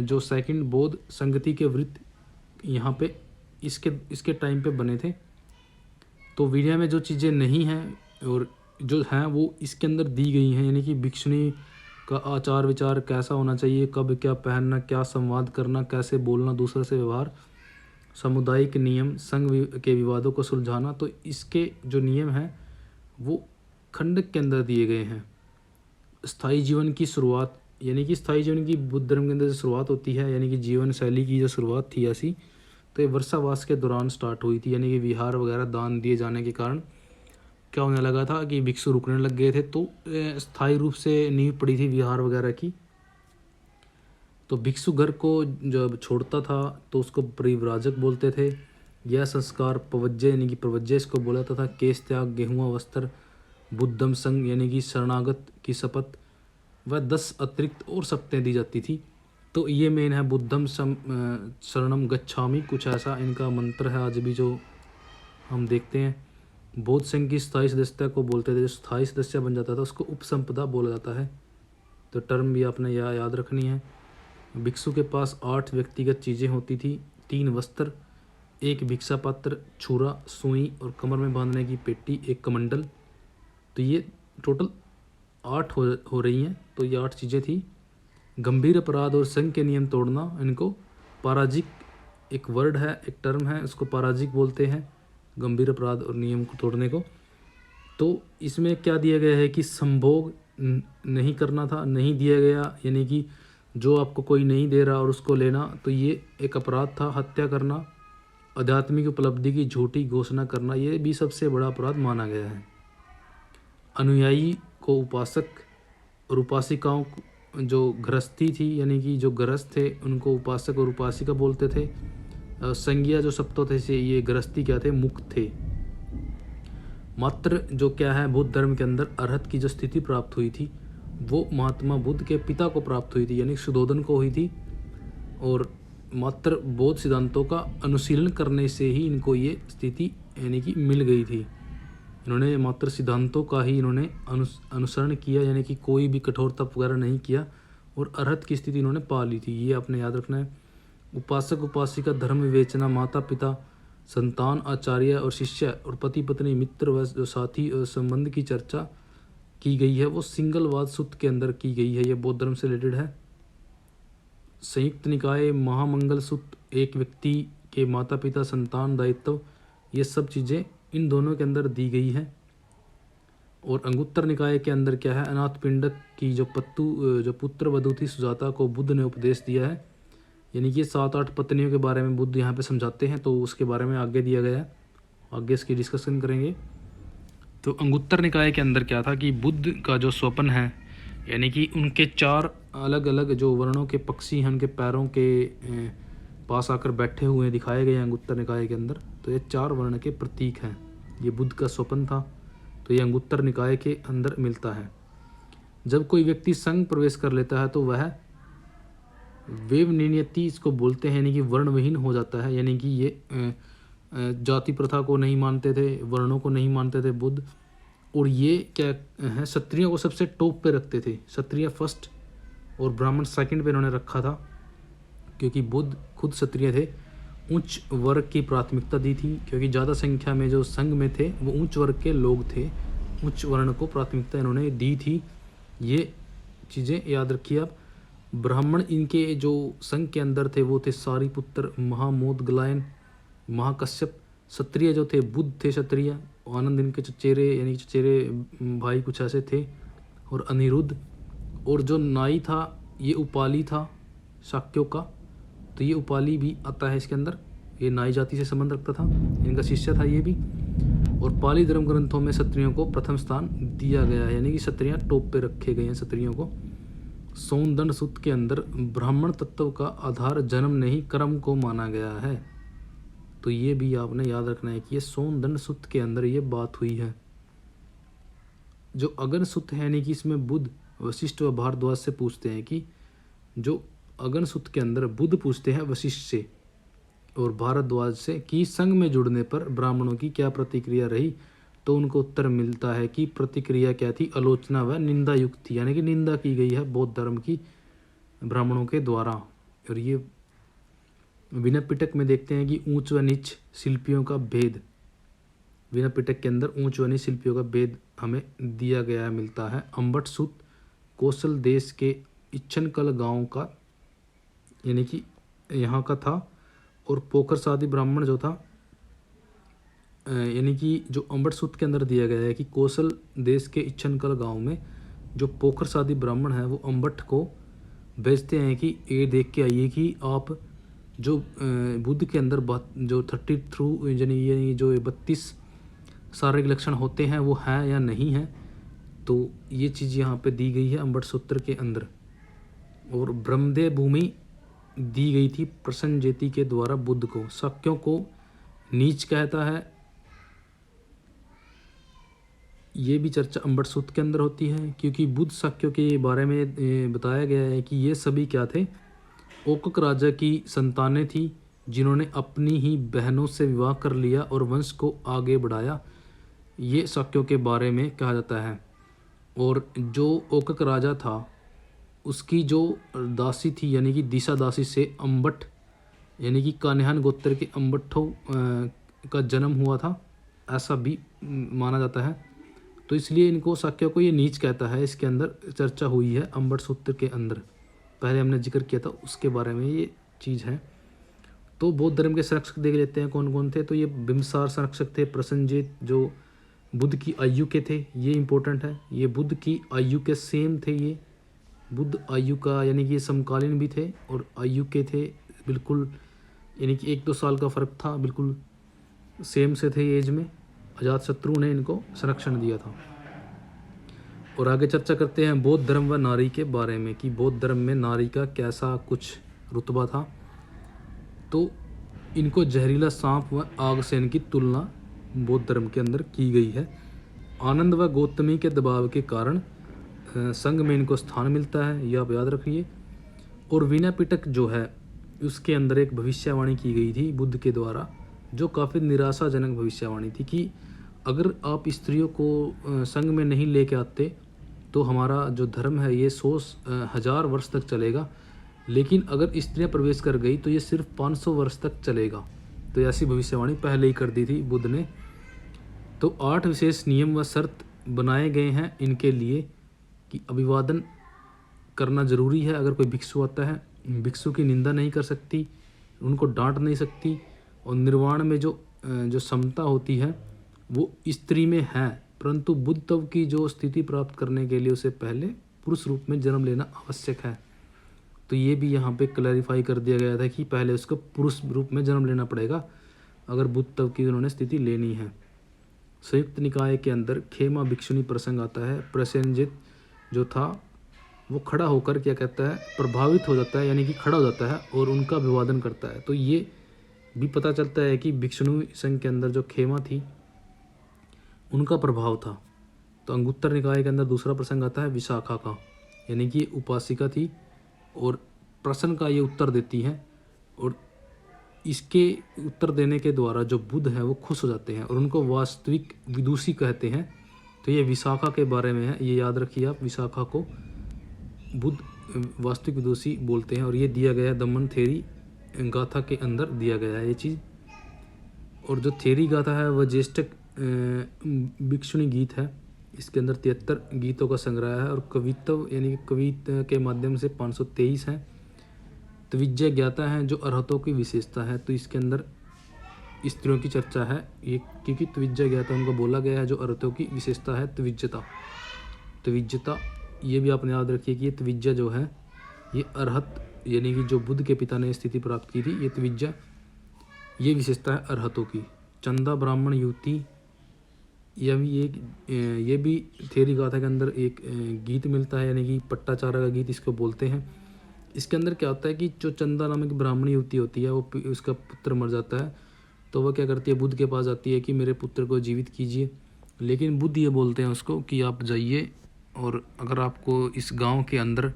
जो सेकंड बौद्ध संगति के वृत्त यहाँ पे इसके टाइम पे बने थे। तो विनय में जो चीज़ें नहीं हैं और जो हैं वो इसके अंदर दी गई हैं, यानी कि भिक्षुणी का आचार विचार कैसा होना चाहिए, कब क्या पहनना, क्या संवाद करना, कैसे बोलना, दूसरे से व्यवहार, सामुदायिक नियम, संघ के विवादों को सुलझाना, तो इसके जो नियम हैं वो खंडक के अंदर दिए गए हैं। स्थायी जीवन की शुरुआत, यानी कि स्थायी जीवन की बुद्ध धर्म के अंदर जो शुरुआत होती है, यानी कि जीवन शैली की जो शुरुआत थी ऐसी, तो ये वर्षावास के दौरान स्टार्ट हुई थी। यानी कि विहार वगैरह दान दिए जाने के कारण क्या होने लगा था कि भिक्षु रुकने लग गए थे, तो स्थायी रूप से नींव पड़ी थी विहार वगैरह की। तो भिक्षु घर को जब छोड़ता था तो उसको परिव्राजक बोलते थे। यह संस्कार पवज्जय यानी कि प्रवज्जय इसको बोला जाता था। केश त्याग, गेहुआ वस्त्र, बुद्धम संघ यानी कि शरणागत की शपथ, वह 10 अतिरिक्त और शपथें दी जाती थी। तो ये मेन है, बुद्धम शरणम गच्छामि, कुछ ऐसा इनका मंत्र है आज भी जो हम देखते हैं। बौद्ध संघ की स्थायी सदस्यता को बोलते थे, जो स्थायी सदस्य बन जाता था उसको उपसंपदा बोला जाता है। तो टर्म भी आपने याद रखनी है। भिक्षु के पास 8 व्यक्तिगत चीज़ें होती थी, 3 वस्त्र, 1 भिक्षा पात्र, छुरा, सुई और कमर में बांधने की पेटी, 1 कमंडल। तो ये टोटल 8 हो रही हैं। तो ये 8 चीज़ें थी। गंभीर अपराध और संघ के नियम तोड़ना, इनको पराजिक एक वर्ड है, एक टर्म है, उसको पराजिक बोलते हैं, गंभीर अपराध और नियम को तोड़ने को। तो इसमें क्या दिया गया है कि संभोग नहीं करना था, नहीं दिया गया, यानी कि जो आपको कोई नहीं दे रहा और उसको लेना, तो ये एक अपराध था। हत्या करना, आध्यात्मिक उपलब्धि की झूठी घोषणा करना, ये भी सबसे बड़ा अपराध माना गया है। अनुयायी को उपासक और उपासिकाओं जो गृहस्थी थी, यानी कि जो गृहस्थ थे उनको उपासक और उपासिका बोलते थे। संज्ञा जो सप्तो थे से ये गृहस्थी क्या थे, मुक्त थे। मात्र जो क्या है, बुद्ध धर्म के अंदर अरहत की जो स्थिति प्राप्त हुई थी वो महात्मा बुद्ध के पिता को प्राप्त हुई थी, यानी सुद्धोधन को हुई थी। और मात्र बौद्ध सिद्धांतों का अनुशीलन करने से ही इनको ये स्थिति यानी कि मिल गई थी। इन्होंने मात्र सिद्धांतों का ही इन्होंने अनुसरण किया, यानी कि कोई भी कठोर तप वगैरह नहीं किया, और अरहत की स्थिति इन्होंने पा ली थी। ये आपने याद रखना है। उपासक उपासिका धर्म विवेचना माता पिता संतान आचार्य और शिष्य और पति पत्नी मित्र व जो साथी और संबंध की चर्चा की गई है वो सिंगलवाद सूत्र के अंदर की गई है। ये बौद्ध धर्म से रिलेटेड है। संयुक्त निकाय महामंगल सूत्र एक व्यक्ति के माता पिता संतान दायित्व, ये सब चीज़ें इन दोनों के अंदर दी गई है। और अंगुत्तर निकाय के अंदर क्या है, अनाथ पिंडक की जो पुत्र वधू थी सुजाता को बुद्ध ने उपदेश दिया है, यानी कि 7-8 पत्नियों के बारे में बुद्ध यहाँ पे समझाते हैं, तो उसके बारे में आगे दिया गया है, आगे इसकी डिस्कशन करेंगे। तो अंगुत्तर निकाय के अंदर क्या था कि बुद्ध का जो स्वप्न है, यानी कि उनके 4 अलग अलग जो वर्णों के पक्षी हैं उनके पैरों के पास आकर बैठे हुए दिखाए गए हैं अंगुत्तर निकाय के अंदर। तो ये 4 वर्ण के प्रतीक हैं, ये बुद्ध का स्वप्न था। तो ये अंगुत्तर निकाय के अंदर मिलता है। जब कोई व्यक्ति संघ प्रवेश कर लेता है तो वह वेवनियति इसको बोलते हैं, यानी कि वर्णविहीन हो जाता है। यानी कि ये जाति प्रथा को नहीं मानते थे, वर्णों को नहीं मानते थे बुद्ध। और ये क्या है, क्षत्रियों को सबसे टॉप पे रखते थे, क्षत्रिय फर्स्ट और ब्राह्मण सेकंड पे इन्होंने रखा था, क्योंकि बुद्ध खुद क्षत्रिय थे। उच्च वर्ग की प्राथमिकता दी थी, क्योंकि ज़्यादा संख्या में जो संघ में थे वो उच्च वर्ग के लोग थे, उच्च वर्ण को प्राथमिकता इन्होंने दी थी। ये चीज़ें याद रखिए आप। ब्राह्मण इनके जो संघ के अंदर थे वो थे सारिपुत्र, महामोदगलायन, महाकश्यप। क्षत्रिय जो थे बुद्ध थे क्षत्रिय, आनंद इनके चचेरे यानी चचेरे भाई कुछ ऐसे थे, और अनिरुद्ध। और जो नाई था ये उपाली था शाक्यों का, तो ये उपाली भी आता है इसके अंदर, ये नाई जाति से संबंध रखता था, इनका शिष्य था ये भी। और पाली धर्म ग्रंथों में क्षत्रियों को प्रथम स्थान दिया गया है, यानी कि क्षत्रिय टॉप पे रखे गए हैं क्षत्रियों को। सौंदंड सूत्र के अंदर ब्राह्मण तत्व का आधार जन्म नहीं कर्म को माना गया है। तो ये भी आपने याद रखना है कि ये सौंदंड सूत्र के अंदर ये बात हुई है। जो अगन सूत्र है, यानी कि इसमें बुद्ध वशिष्ठ व भारद्वाज से पूछते हैं कि जो अगन सूत्र के अंदर बुद्ध पूछते हैं वशिष्ठ से और भारद्वाज से कि संघ में जुड़ने पर ब्राह्मणों की क्या प्रतिक्रिया रही, तो उनको उत्तर मिलता है कि प्रतिक्रिया क्या थी, आलोचना व निंदा युक्त थी, यानी कि निंदा की गई है बौद्ध धर्म की ब्राह्मणों के द्वारा। और ये विनय पिटक में देखते हैं कि ऊंच व नीच शिल्पियों का भेद, विनय पिटक के अंदर ऊंच व नीच शिल्पियों का भेद हमें दिया गया मिलता है। अम्बट सूत कौशल देश के इच्छनकल गांव का, यानी कि यहाँ का था। और पोखर सादी ब्राह्मण जो था, यानी कि जो अम्बट सूत्र के अंदर दिया गया है कि कौशल देश के इच्छनकल गांव में जो पोखर सादी ब्राह्मण है वो अम्बट को भेजते हैं कि ये देख के आइए कि आप जो बुद्ध के अंदर जो 33 यानी जो 32 शारीरिक लक्षण होते हैं वो हैं या नहीं हैं। तो ये चीज़ यहाँ पे दी गई है अम्बट सूत्र के अंदर। और ब्रह्मदेव भूमि दी गई थी प्रसन्नजेति के द्वारा बुद्ध को। शाक्यों को नीच कहता है, ये भी चर्चा अम्बट सूत्र के अंदर होती है, क्योंकि बुद्ध शाक्यों के बारे में बताया गया है कि ये सभी क्या थे, ओकक राजा की संतानें थी जिन्होंने अपनी ही बहनों से विवाह कर लिया और वंश को आगे बढ़ाया। ये शाक्यों के बारे में कहा जाता है। और जो ओकक राजा था उसकी जो दासी थी, यानी कि दिशा दासी से अम्बट यानी कि कान्हान गोत्र के अम्बट्ठों का जन्म हुआ था, ऐसा भी माना जाता है। तो इसलिए इनको शाक्यों को ये नीच कहता है। इसके अंदर चर्चा हुई है अम्बट सूत्र के अंदर, पहले हमने जिक्र किया था उसके बारे में ये चीज़ है। तो बौद्ध धर्म के संरक्षक देख लेते हैं कौन कौन थे। तो ये बिम्बसार संरक्षक थे, प्रसन्नजित जो बुद्ध की आयु के थे, ये इंपॉर्टेंट है। ये बुद्ध की आयु के सेम थे, ये बुद्ध आयु का यानी कि ये समकालीन भी थे और आयु के थे बिल्कुल, यानी कि 1-2 साल का फ़र्क था, बिल्कुल सेम से थे एज में। अजातशत्रु ने इनको संरक्षण दिया था। और आगे चर्चा करते हैं बौद्ध धर्म व नारी के बारे में कि बौद्ध धर्म में नारी का कैसा कुछ रुतबा था। तो इनको जहरीला सांप व आगसेन की तुलना बौद्ध धर्म के अंदर की गई है। आनंद व गौतमी के दबाव के कारण संघ में इनको स्थान मिलता है, यह आप याद रखिए। और विनय पिटक जो है उसके अंदर एक भविष्यवाणी की गई थी बुद्ध के द्वारा, जो काफ़ी निराशाजनक भविष्यवाणी थी कि अगर आप स्त्रियों को संघ में नहीं लेके आते तो हमारा जो धर्म है ये 100,000 वर्ष तक चलेगा, लेकिन अगर स्त्रियां प्रवेश कर गई तो ये सिर्फ 500 वर्ष तक चलेगा। तो ऐसी भविष्यवाणी पहले ही कर दी थी बुद्ध ने। तो 8 विशेष नियम व शर्त बनाए गए हैं इनके लिए कि अभिवादन करना जरूरी है। अगर कोई भिक्षु आता है, भिक्षु की निंदा नहीं कर सकती, उनको डांट नहीं सकती। और निर्वाण में जो समता होती है वो स्त्री में है, परंतु बुद्ध की जो स्थिति प्राप्त करने के लिए उसे पहले पुरुष रूप में जन्म लेना आवश्यक है। तो ये भी यहाँ पे क्लैरिफाई कर दिया गया था कि पहले उसको पुरुष रूप में जन्म लेना पड़ेगा अगर बुद्ध की उन्होंने स्थिति लेनी है। संयुक्त निकाय के अंदर खेमा भिक्षुणी प्रसंग आता है। प्रसेनजित जो था वो खड़ा होकर क्या कहता है, प्रभावित हो जाता है, यानी कि खड़ा हो जाता है और उनका अभिवादन करता है। तो ये भी पता चलता है कि भिक्षुणी संघ के अंदर जो खेमा थी उनका प्रभाव था। तो अंगुत्तर निकाय के अंदर दूसरा प्रसंग आता है विशाखा का, यानी कि उपासिका थी और प्रश्न का ये उत्तर देती है और इसके उत्तर देने के द्वारा जो बुद्ध है वो खुश हो जाते हैं और उनको वास्तविक विदुषी कहते हैं। तो ये विशाखा के बारे में है, ये याद रखिए आप, विशाखा को बुद्ध वास्तविक विदुषी बोलते हैं और ये दिया गया है दमन थेरी गाथा के अंदर दिया गया है ये चीज़। और जो थेरी गाथा है वह ज्येष्ठक भिक्षुणी गीत है। इसके अंदर 73 गीतों का संग्रह है और कवित्व यानी कि कवित के माध्यम से 523 हैं। त्विज्य ज्ञाता है जो अरहतों की विशेषता है। तो इसके अंदर स्त्रियों की चर्चा है ये, क्योंकि त्विज्य ज्ञाता उनको बोला गया है जो अरहतों की विशेषता है त्विज्यता। ये भी आपने याद रखिए कि ये त्विज्य जो है ये अरहत यानी कि जो बुद्ध के पिता ने स्थिति प्राप्त की थी, ये त्विज्य ये विशेषता है अरहतों की। चंदा ब्राह्मण युवती ये भी थेरी गाथा के अंदर एक गीत मिलता है, यानी कि पट्टाचारा का गीत इसको बोलते हैं। इसके अंदर क्या होता है कि जो चंदा नामक ब्राह्मण युवती होती है वो उसका पुत्र मर जाता है तो वह क्या करती है, बुद्ध के पास आती है कि मेरे पुत्र को जीवित कीजिए। लेकिन बुद्ध ये बोलते हैं उसको कि आप जाइए और अगर आपको इस गांव के अंदर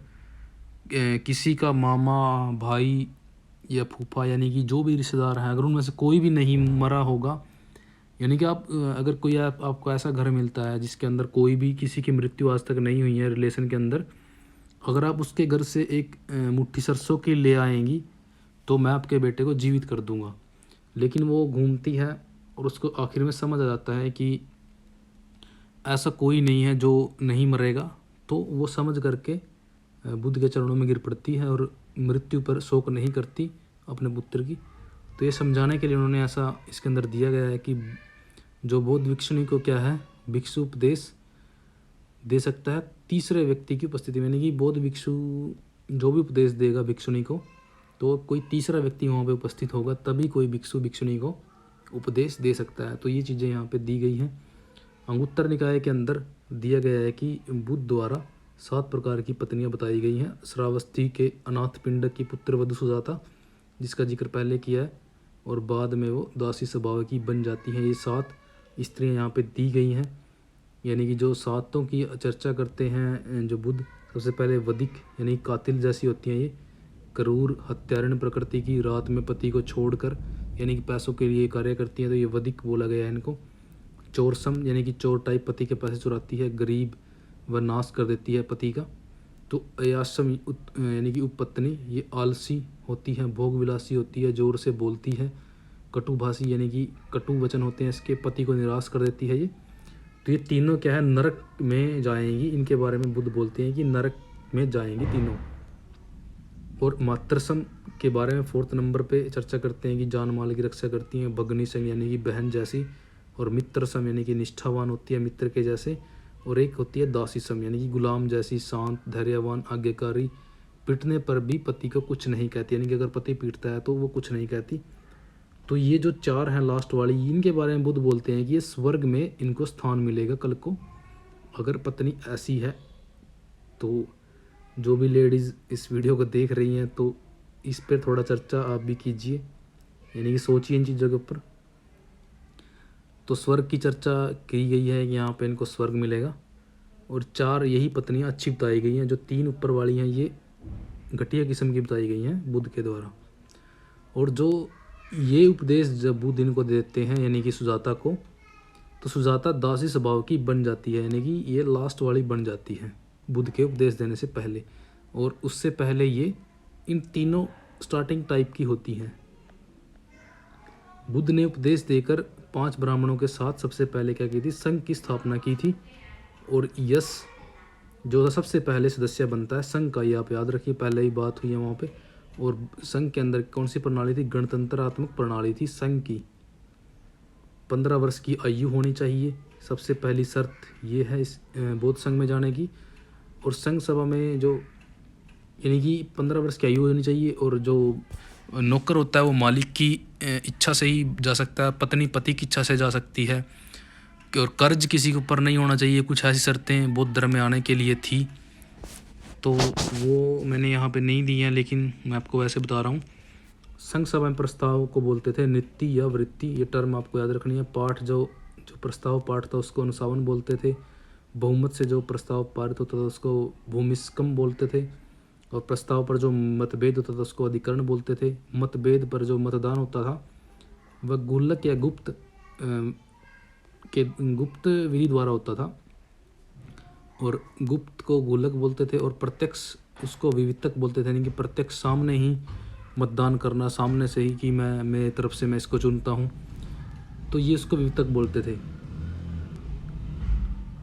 किसी का मामा भाई या फूफा यानी कि जो भी रिश्तेदार हैं अगर उनमें से कोई भी नहीं मरा होगा, यानी कि आप अगर कोई आपको ऐसा घर मिलता है जिसके अंदर कोई भी किसी की मृत्यु आज तक नहीं हुई है रिलेशन के अंदर, अगर आप उसके घर से एक मुट्ठी सरसों की ले आएंगी तो मैं आपके बेटे को जीवित कर दूंगा। लेकिन वो घूमती है और उसको आखिर में समझ आ जाता है कि ऐसा कोई नहीं है जो नहीं मरेगा, तो वो समझ करके बुद्ध के चरणों में गिर पड़ती है और मृत्यु पर शोक नहीं करती अपने पुत्र की। तो ये समझाने के लिए उन्होंने ऐसा इसके अंदर दिया गया है कि जो बौद्ध भिक्षुणी को क्या है, भिक्षु उपदेश दे सकता है तीसरे व्यक्ति की उपस्थिति में, यानी कि बौद्ध भिक्षु जो भी उपदेश देगा भिक्षुणी को तो कोई तीसरा व्यक्ति वहाँ पे उपस्थित होगा तभी कोई भिक्षु भिक्षुणी को उपदेश दे सकता है। तो ये चीज़ें यहाँ पे दी गई हैं। अंगुत्तर निकाय के अंदर दिया गया है कि बुद्ध द्वारा 7 प्रकार की पत्नियाँ बताई गई हैं। श्रावस्ती के अनाथ पिंडक की पुत्र वधु सुजाता जिसका जिक्र पहले किया है और बाद में वो दासी स्वभाव की बन जाती हैं। ये 7 स्त्रियाँ यहाँ पे दी गई हैं, यानी कि जो 7 की चर्चा करते हैं जो बुद्ध, सबसे पहले वधिक यानी कातिल जैसी होती हैं, ये क्रूर हत्यारण प्रकृति की, रात में पति को छोड़कर यानी कि पैसों के लिए कार्य करती हैं, तो ये वधिक बोला गया है इनको। चोरसम यानी कि चोर टाइप पति के पैसे चुराती है, गरीब व नाश कर देती है पति का। तो अयासम यानी कि उपपत्नी, ये आलसी होती है, भोग विलासी होती है, जोर से बोलती है, कटुभाषी यानी कि कटु वचन होते हैं इसके, पति को निराश कर देती है ये। तो ये तीनों क्या है, नरक में जाएंगी। इनके बारे में बुद्ध बोलते हैं कि नरक में जाएंगी तीनों। और मातृसम के बारे में 4th नंबर पे चर्चा करते हैं कि जान माल की रक्षा करती हैं, भगनी सम यानी कि बहन जैसी, और मित्रसम यानी कि निष्ठावान होती है मित्र के जैसे, और एक होती है दासीसम, यानी कि गुलाम जैसी शांत धैर्यवान आज्ञाकारी, पीटने पर भी पति को कुछ नहीं कहती, यानी कि अगर पति पीटता है तो वो कुछ नहीं कहती। तो ये जो 4 हैं लास्ट वाली, इनके बारे में बुद्ध बोलते हैं कि ये स्वर्ग में इनको स्थान मिलेगा कल को, अगर पत्नी ऐसी है। तो जो भी लेडीज़ इस वीडियो को देख रही हैं तो इस पर थोड़ा चर्चा आप भी कीजिए, यानी कि सोचिए इन चीज़ों के ऊपर। तो स्वर्ग की चर्चा की गई है कि यहाँ पे इनको स्वर्ग मिलेगा, और 4 यही पत्नियाँ अच्छी बताई गई हैं। जो 3 ऊपर वाली हैं ये घटिया किस्म की बताई गई हैं बुद्ध के द्वारा। और जो ये उपदेश जब बुद्ध इनको देते हैं यानी कि सुजाता को, तो सुजाता दासी स्वभाव की बन जाती है, यानी कि ये लास्ट वाली बन जाती है बुद्ध के उपदेश देने से पहले। और उससे पहले ये इन तीनों स्टार्टिंग टाइप की होती हैं। बुद्ध ने उपदेश देकर 5 ब्राह्मणों के साथ सबसे पहले क्या की थी, संघ की स्थापना की थी। और यश जो सबसे पहले सदस्य बनता है संघ का, ये आप याद रखिए, पहले ही बात हुई है वहाँ पे। और संघ के अंदर कौन सी प्रणाली थी, गणतंत्रात्मक प्रणाली थी संघ की। 15 वर्ष की आयु होनी चाहिए, सबसे पहली शर्त ये है इस बौद्ध संघ में जाने की। और संघ सभा में जो यानी कि 15 वर्ष की आयु होनी चाहिए, और जो नौकर होता है वो मालिक की इच्छा से ही जा सकता है, पत्नी पति की इच्छा से जा सकती है, और कर्ज किसी के ऊपर नहीं होना चाहिए। कुछ ऐसी शर्तें बौद्ध धर्म में आने के लिए थी, तो वो मैंने यहाँ पे नहीं दी हैं, लेकिन मैं आपको वैसे बता रहा हूँ। संघ सभा में प्रस्ताव को बोलते थे नीति या वृत्ति, ये टर्म आपको याद रखनी है। पाठ जो प्रस्ताव पाठ था उसको अनुसावन बोलते थे। बहुमत से जो प्रस्ताव पारित होता था उसको भूमिस्कम बोलते थे। और प्रस्ताव पर जो मतभेद होता था उसको अधिकरण बोलते थे। मतभेद पर जो मतदान होता था वह गुल्लक या गुप्त विधि द्वारा होता था, और गुप्त को गुल्लक बोलते थे। और प्रत्यक्ष उसको विवितक बोलते थे, यानी कि प्रत्यक्ष सामने ही मतदान करना, सामने से ही कि मैं मेरी तरफ से मैं इसको चुनता हूँ, तो ये इसको विवितक बोलते थे।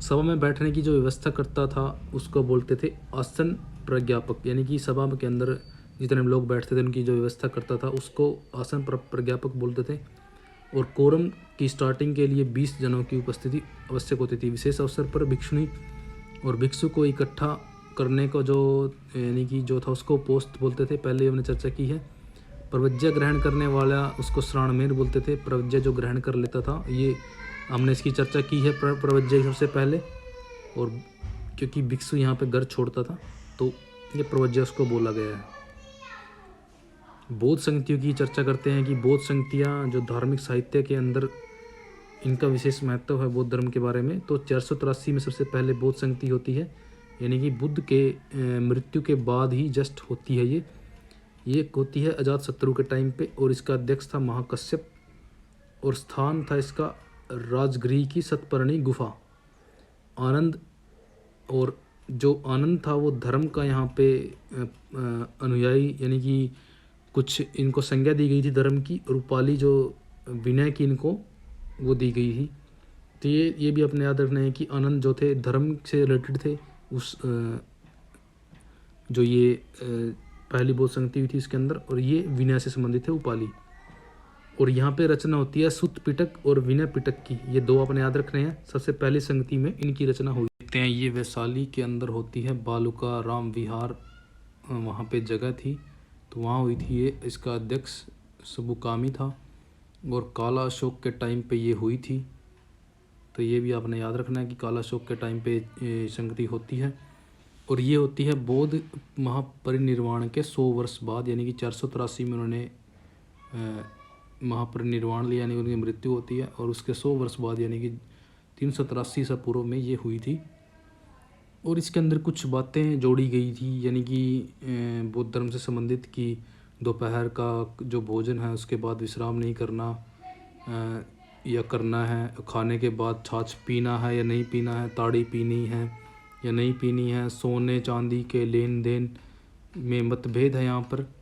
सभा में बैठने की जो व्यवस्था करता था उसको बोलते थे आसन प्रज्ञापक, यानी कि सभा के अंदर जितने लोग बैठते थे उनकी जो व्यवस्था करता था उसको आसन प्रज्ञापक बोलते थे। और कोरम की स्टार्टिंग के लिए 20 जनों की उपस्थिति आवश्यक होती थी। विशेष अवसर पर भिक्षुणी और भिक्षु को इकट्ठा करने को जो यानी कि जो था उसको पोस्ट बोलते थे, पहले हमने चर्चा की है। प्रवज्य ग्रहण करने वाला उसको श्राणमेर बोलते थे। प्रवज्य जो ग्रहण कर लेता था, ये हमने इसकी चर्चा की है प्रवज्य सबसे पहले। और क्योंकि भिक्षु यहाँ पे घर छोड़ता था तो ये प्रवज्य उसको बोला गया है। बौद्ध संगतियों की चर्चा करते हैं कि बौद्ध संगतियाँ जो धार्मिक साहित्य के अंदर इनका विशेष महत्व है बौद्ध धर्म के बारे में। तो 483 में सबसे पहले बौद्ध संगति होती है, यानी कि बुद्ध के मृत्यु के बाद ही जस्ट होती है ये होती है अजातशत्रु के टाइम पे। और इसका अध्यक्ष था महाकश्यप, और स्थान था इसका राजगृह की सतपर्णी गुफा। आनंद, और जो आनंद था वो धर्म का यहाँ पे अनुयायी, यानी कि कुछ इनको संज्ञा दी गई थी धर्म की। रूपाली जो विनय की इनको वो दी गई थी। तो ये भी अपने याद रखना है कि आनंद जो थे धर्म से रिलेटेड थे। उस जो ये पहली बौद्ध संगति हुई थी इसके अंदर, और ये विनय से संबंधित है उपाली। और यहाँ पे रचना होती है सुत्त पिटक और विनय पिटक की, ये 2 अपने याद रखने हैं। सबसे पहली संगति में इनकी रचना हुई देखते हैं। ये वैशाली के अंदर होती है, बालुका राम विहार वहाँ पे जगह थी, तो वहाँ हुई थी ये। इसका अध्यक्ष सुबुकामी था, और काला अशोक के टाइम पे ये हुई थी। तो ये भी आपने याद रखना है कि काला अशोक के टाइम पे संगति होती है। और ये होती है बौद्ध महापरिनिर्वाण के 100 वर्ष बाद, यानी कि 483 में उन्होंने महापरिनिर्वाण लिया, यानी उनकी मृत्यु होती है। और उसके 100 वर्ष बाद यानी कि 383 ईसा पूर्व में ये हुई थी। और इसके अंदर कुछ बातें जोड़ी गई थी, यानी कि बौद्ध धर्म से संबंधित कि दोपहर का जो भोजन है उसके बाद विश्राम नहीं करना या करना है, खाने के बाद छाछ पीना है या नहीं पीना है, ताड़ी पीनी है या नहीं पीनी है, सोने चांदी के लेन देन में मतभेद है यहाँ पर।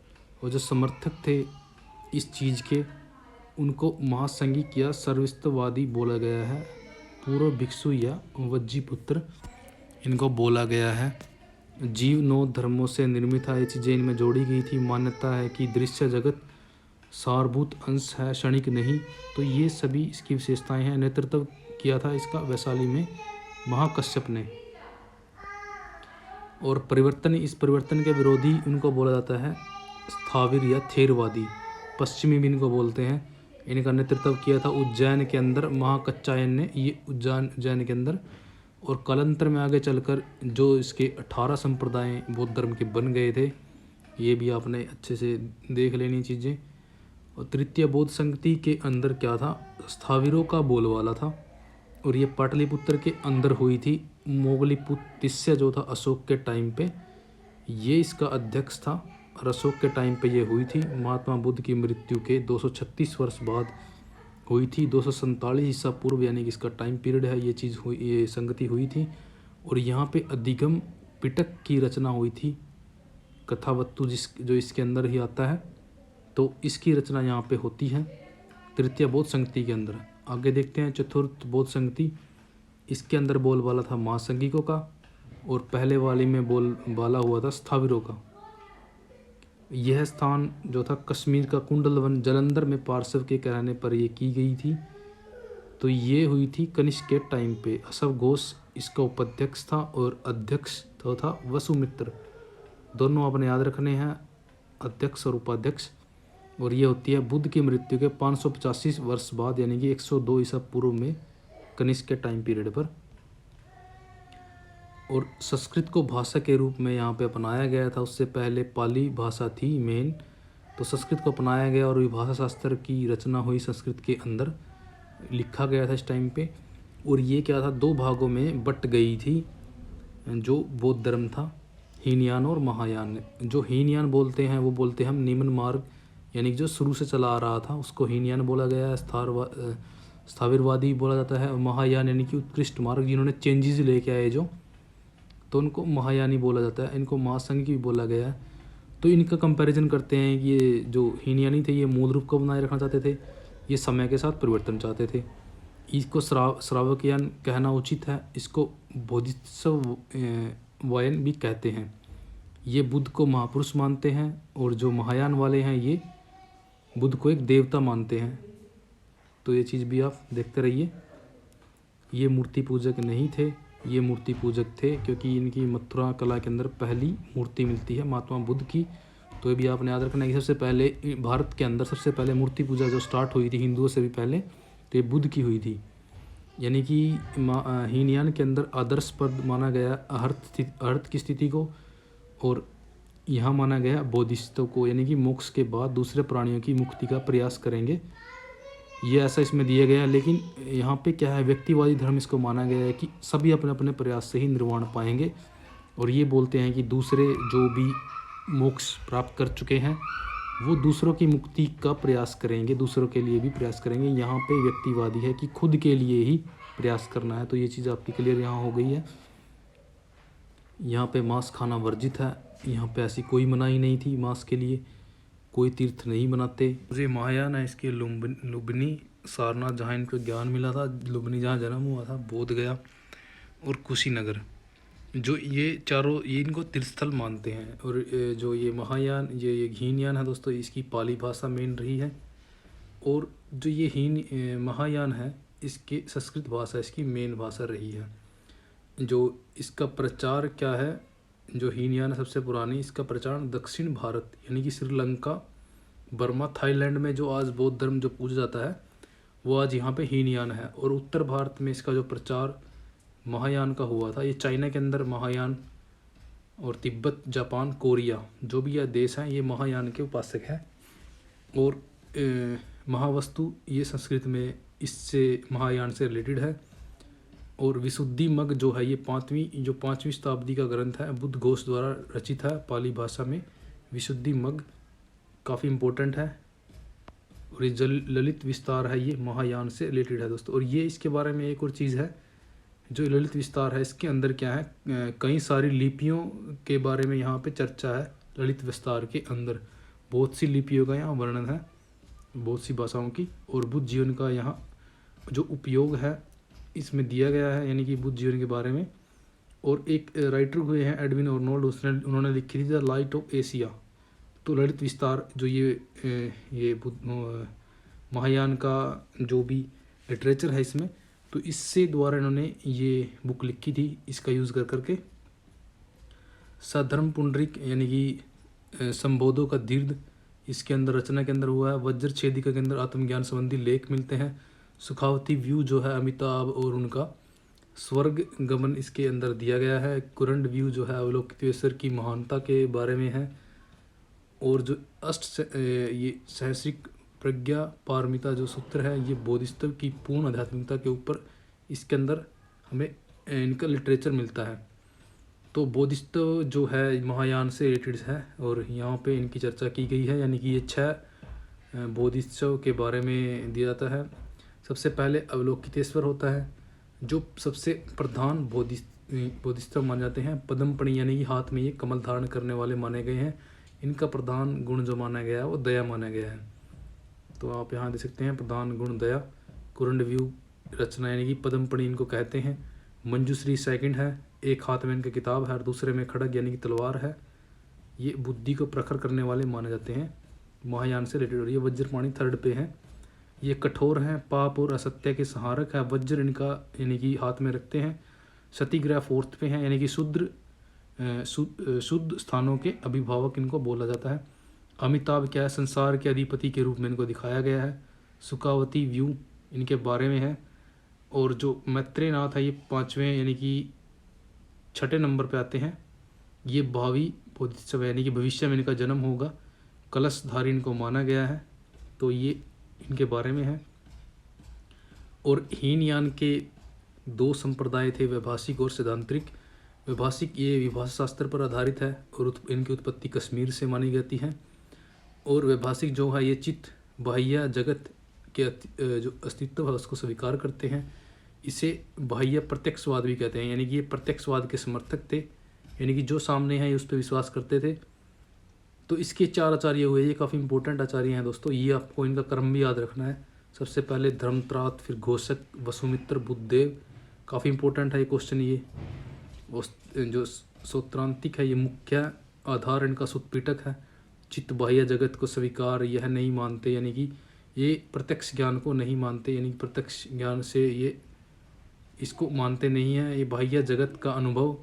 और जो समर्थक थे इस चीज़ के उनको महासंघिक या सर्वस्ववादी बोला गया है। पूर्व भिक्षु या वज्जीपुत्र इनको बोला गया है। जीव 9 धर्मों से निर्मित है, ये चीज़ें इनमें जोड़ी गई थी। मान्यता है कि दृश्य जगत सारभूत अंश है, क्षणिक नहीं। तो ये सभी इसकी विशेषताएं हैं। नेतृत्व किया था इसका वैशाली में महाकश्यप ने। और परिवर्तन, इस परिवर्तन के विरोधी उनको बोला जाता है स्थाविर या थेरवादी, पश्चिमी भी इनको बोलते हैं। इनका नेतृत्व किया था उज्जैन के अंदर महाकच्छायन ने, ये उज्जैन के अंदर। और कालांतर में आगे चलकर जो इसके 18 संप्रदाय बौद्ध धर्म के बन गए थे, ये भी आपने अच्छे से देख लेनी चीज़ें। और तृतीय बौद्ध संगति के अंदर क्या था, स्थाविरों का बोलबाला था। और ये पाटलिपुत्र के अंदर हुई थी। मोगलीपुत्तिस्य जो था अशोक के टाइम पे, ये इसका अध्यक्ष था। और अशोक के टाइम पे ये हुई थी। महात्मा बुद्ध की मृत्यु के 236 वर्ष बाद हुई थी। 247 ईसा पूर्व यानी कि इसका टाइम पीरियड है, ये चीज़ हुई, ये संगति हुई थी। और यहाँ पे अधिगम पिटक की रचना हुई थी, कथावस्तु जो इसके अंदर ही आता है, तो इसकी रचना यहाँ पे होती है तृतीय बौद्ध संगति के अंदर। आगे देखते हैं चतुर्थ बौद्ध संगति। इसके अंदर बोलबाला था महासंघिकों का, और पहले वाली में बोलबाला हुआ था स्थाविरों का। यह स्थान जो था कश्मीर का कुंडलवन जलंधर में पार्श्व के कहने पर ये की गई थी। तो ये हुई थी कनिष्क के टाइम पे। अशव घोष इसका उपाध्यक्ष था, और अध्यक्ष तो था वसुमित्र। दोनों आपने याद रखने हैं, अध्यक्ष और उपाध्यक्ष। और ये होती है बुद्ध की मृत्यु के 585 वर्ष बाद यानी कि 102 ईसा पूर्व में, कनिष्क के टाइम पीरियड पर। और संस्कृत को भाषा के रूप में यहाँ पे अपनाया गया था। उससे पहले पाली भाषा थी मेन, तो संस्कृत को अपनाया गया और भाषा शास्त्र की रचना हुई संस्कृत के अंदर, लिखा गया था इस टाइम पे। और ये क्या था, 2 भागों में बट गई थी जो बौद्ध धर्म था, हीनयान और महायान। जो हीनयान बोलते हैं वो बोलते हैं हम निम्न मार्ग, यानी कि जो शुरू से चला आ रहा था उसको हीनयान बोला गया है। स्थाविरवादी बोला जाता है। और महायान यानी कि उत्कृष्ट मार्ग, जिन्होंने चेंजेस लेके आए जो, तो उनको महायानी बोला जाता है। इनको महासंघ भी बोला गया है। तो इनका कंपैरिजन करते हैं कि ये जो हीनयानी थे ये मूल रूप को बनाए रखना चाहते थे, ये समय के साथ परिवर्तन चाहते थे। इसको श्रावकयान कहना उचित है। इसको बोधिसत्ववायन भी कहते हैं। ये बुद्ध को महापुरुष मानते हैं, और जो महायान वाले हैं ये बुद्ध को एक देवता मानते हैं। तो ये चीज़ भी आप देखते रहिए। ये मूर्ति पूजक नहीं थे, ये मूर्ति पूजक थे, क्योंकि इनकी मथुरा कला के अंदर पहली मूर्ति मिलती है महात्मा बुद्ध की। तो ये भी आपने याद रखना है कि सबसे पहले भारत के अंदर सबसे पहले मूर्ति पूजा जो स्टार्ट हुई थी हिंदुओं से भी पहले, तो ये बुद्ध की हुई थी। यानी कि हीनयान के अंदर आदर्श पद माना गया अर्थ की स्थिति को, और यहाँ माना गया बोधिसत्व को, यानी कि मोक्ष के बाद दूसरे प्राणियों की मुक्ति का प्रयास करेंगे, ये ऐसा इसमें दिया गया है। लेकिन यहाँ पे क्या है, व्यक्तिवादी धर्म इसको माना गया है कि सभी अपने अपने प्रयास से ही निर्वाण पाएंगे। और ये बोलते हैं कि दूसरे जो भी मोक्ष प्राप्त कर चुके हैं वो दूसरों की मुक्ति का प्रयास करेंगे, दूसरों के लिए भी प्रयास करेंगे। यहाँ पे व्यक्तिवादी है कि खुद के लिए ही प्रयास करना है। तो ये चीज़ आपकी क्लियर यहाँ हो गई है। यहाँ पे मांस खाना वर्जित है। यहाँ पे ऐसी कोई मनाही नहीं थी मांस के लिए, कोई तीर्थ नहीं बनाते। मुझे महायान है इसके लुम्बिनी सारनाथ जहाँ इनको ज्ञान मिला था, लुम्बिनी जहाँ जन्म हुआ था, बोध गया और कुशीनगर, जो ये चारों ये इनको तीर्थस्थल मानते हैं। और जो ये महायान ये हीनयान है दोस्तों, इसकी पाली भाषा मेन रही है। और जो ये महायान है इसकी संस्कृत भाषा इसकी मेन भाषा रही है। जो इसका प्रचार क्या है, जो हीनयान सबसे पुरानी, इसका प्रचार दक्षिण भारत यानी कि श्रीलंका, बर्मा, थाईलैंड में जो आज बौद्ध धर्म जो पूजा जाता है वो आज यहाँ पे हीनयान है। और उत्तर भारत में इसका जो प्रचार महायान का हुआ था, ये चाइना के अंदर महायान, और तिब्बत, जापान, कोरिया जो भी यह देश हैं ये महायान के उपासक हैं। और महावस्तु ये संस्कृत में इससे महायान से रिलेटेड है। और विशुद्धि मग जो है ये 5वीं शताब्दी का ग्रंथ है, बुद्ध घोष द्वारा रचित है पाली भाषा में। विशुद्धि मग काफ़ी इम्पोर्टेंट है। और ये ललित विस्तार है, ये महायान से रिलेटेड है दोस्तों। और ये इसके बारे में एक और चीज़ है, जो ललित विस्तार है इसके अंदर क्या है, कई सारी लिपियों के बारे में यहाँ पे चर्चा है। ललित विस्तार के अंदर बहुत सी लिपियों का यहाँ वर्णन है, बहुत सी भाषाओं की। और बुद्ध जीवन का यहाँ जो उपयोग है इसमें दिया गया है, यानी कि बुद्ध जीवन के बारे में। और एक राइटर हुए हैं एडविन आर्नोल्ड, उन्होंने लिखी थी द लाइट ऑफ एशिया। तो ललित विस्तार जो ये महायान का जो भी लिटरेचर है इसमें तो इससे द्वारा इन्होंने ये बुक लिखी थी, इसका यूज़ कर करके। सधर्म पुंडरीक यानी कि संबोधों का दीर्घ इसके अंदर रचना के अंदर हुआ है। वज्र छेदिका के अंदर आत्मज्ञान संबंधी लेख मिलते हैं। सुखावती व्यू जो है अमिताभ और उनका स्वर्ग गमन इसके अंदर दिया गया है। कुरंड व्यू जो है अवलोकितेश्वर की महानता के बारे में है। और जो ये सहस्रिक प्रज्ञा पारमिता जो सूत्र है ये बोधिसत्व की पूर्ण आध्यात्मिकता के ऊपर इसके अंदर हमें इनका लिटरेचर मिलता है। तो बोधिसत्व जो है महायान से रिलेटेड है और यहाँ पे इनकी चर्चा की गई है, यानी कि ये 6 बोधिसत्व के बारे में दिया जाता है। सबसे पहले अवलोकितेश्वर होता है जो सबसे प्रधान बोधिसत्व माने जाते हैं। पद्मपणि यानी कि हाथ में ये कमल धारण करने वाले माने गए हैं। इनका प्रधान गुण जो माना गया है वो दया माना गया है। तो आप यहाँ देख सकते हैं प्रधान गुण दया। कुरंड व्यू रचना यानी कि पद्मपणि इनको कहते हैं। मंजूश्री सेकंड है, एक हाथ में इनका किताब है और दूसरे में खड़ग यानी कि तलवार है। ये बुद्धि को प्रखर करने वाले माने जाते हैं महायान से रिलेटेड। और ये वज्रपाणि थर्ड पे हैं। ये कठोर हैं, पाप और असत्य के संहारक है। वज्र इनका यानी कि हाथ में रखते हैं। सतीग्रह फोर्थ पे हैं यानी कि शुद्ध स्थानों के अभिभावक इनको बोला जाता है। अमिताभ क्या है, संसार के अधिपति के रूप में इनको दिखाया गया है। सुखावती व्यू इनके बारे में है। और जो मैत्रेयनाथ है ये 5वें यानी कि 6ठे नंबर पे आते हैं। ये भावी बोधिसत्व यानी कि भविष्य में इनका जन्म होगा। कलशधारी इनको माना गया है, तो ये इनके बारे में है। और हीनयान के 2 संप्रदाय थे, वैभाषिक और सिद्धांतरिक। वैभाषिक ये विभाषा शास्त्र पर आधारित है और इनकी उत्पत्ति कश्मीर से मानी जाती है। और वैभाषिक जो है ये चित्त बाह्य जगत के जो अस्तित्व है उसको स्वीकार करते हैं। इसे बाह्य प्रत्यक्षवाद भी कहते हैं, यानी कि ये प्रत्यक्षवाद के समर्थक थे, यानी कि जो सामने है उस पर विश्वास करते थे। तो इसके 4 आचार्य हुए, ये काफ़ी इंपॉर्टेंट आचार्य हैं दोस्तों। ये आपको इनका क्रम भी याद रखना है। सबसे पहले धर्मत्रात, फिर घोषक, वसुमित्र, बुद्धदेव। काफ़ी इंपॉर्टेंट है ये क्वेश्चन। ये जो सूत्रांतिक है ये मुख्य आधार इनका सुतपीठक है। चित्त बाह्य जगत को स्वीकार यह नहीं मानते, यानी कि ये प्रत्यक्ष ज्ञान को नहीं मानते, यानी कि प्रत्यक्ष ज्ञान से ये इसको मानते नहीं है। ये बाह्य जगत का अनुभव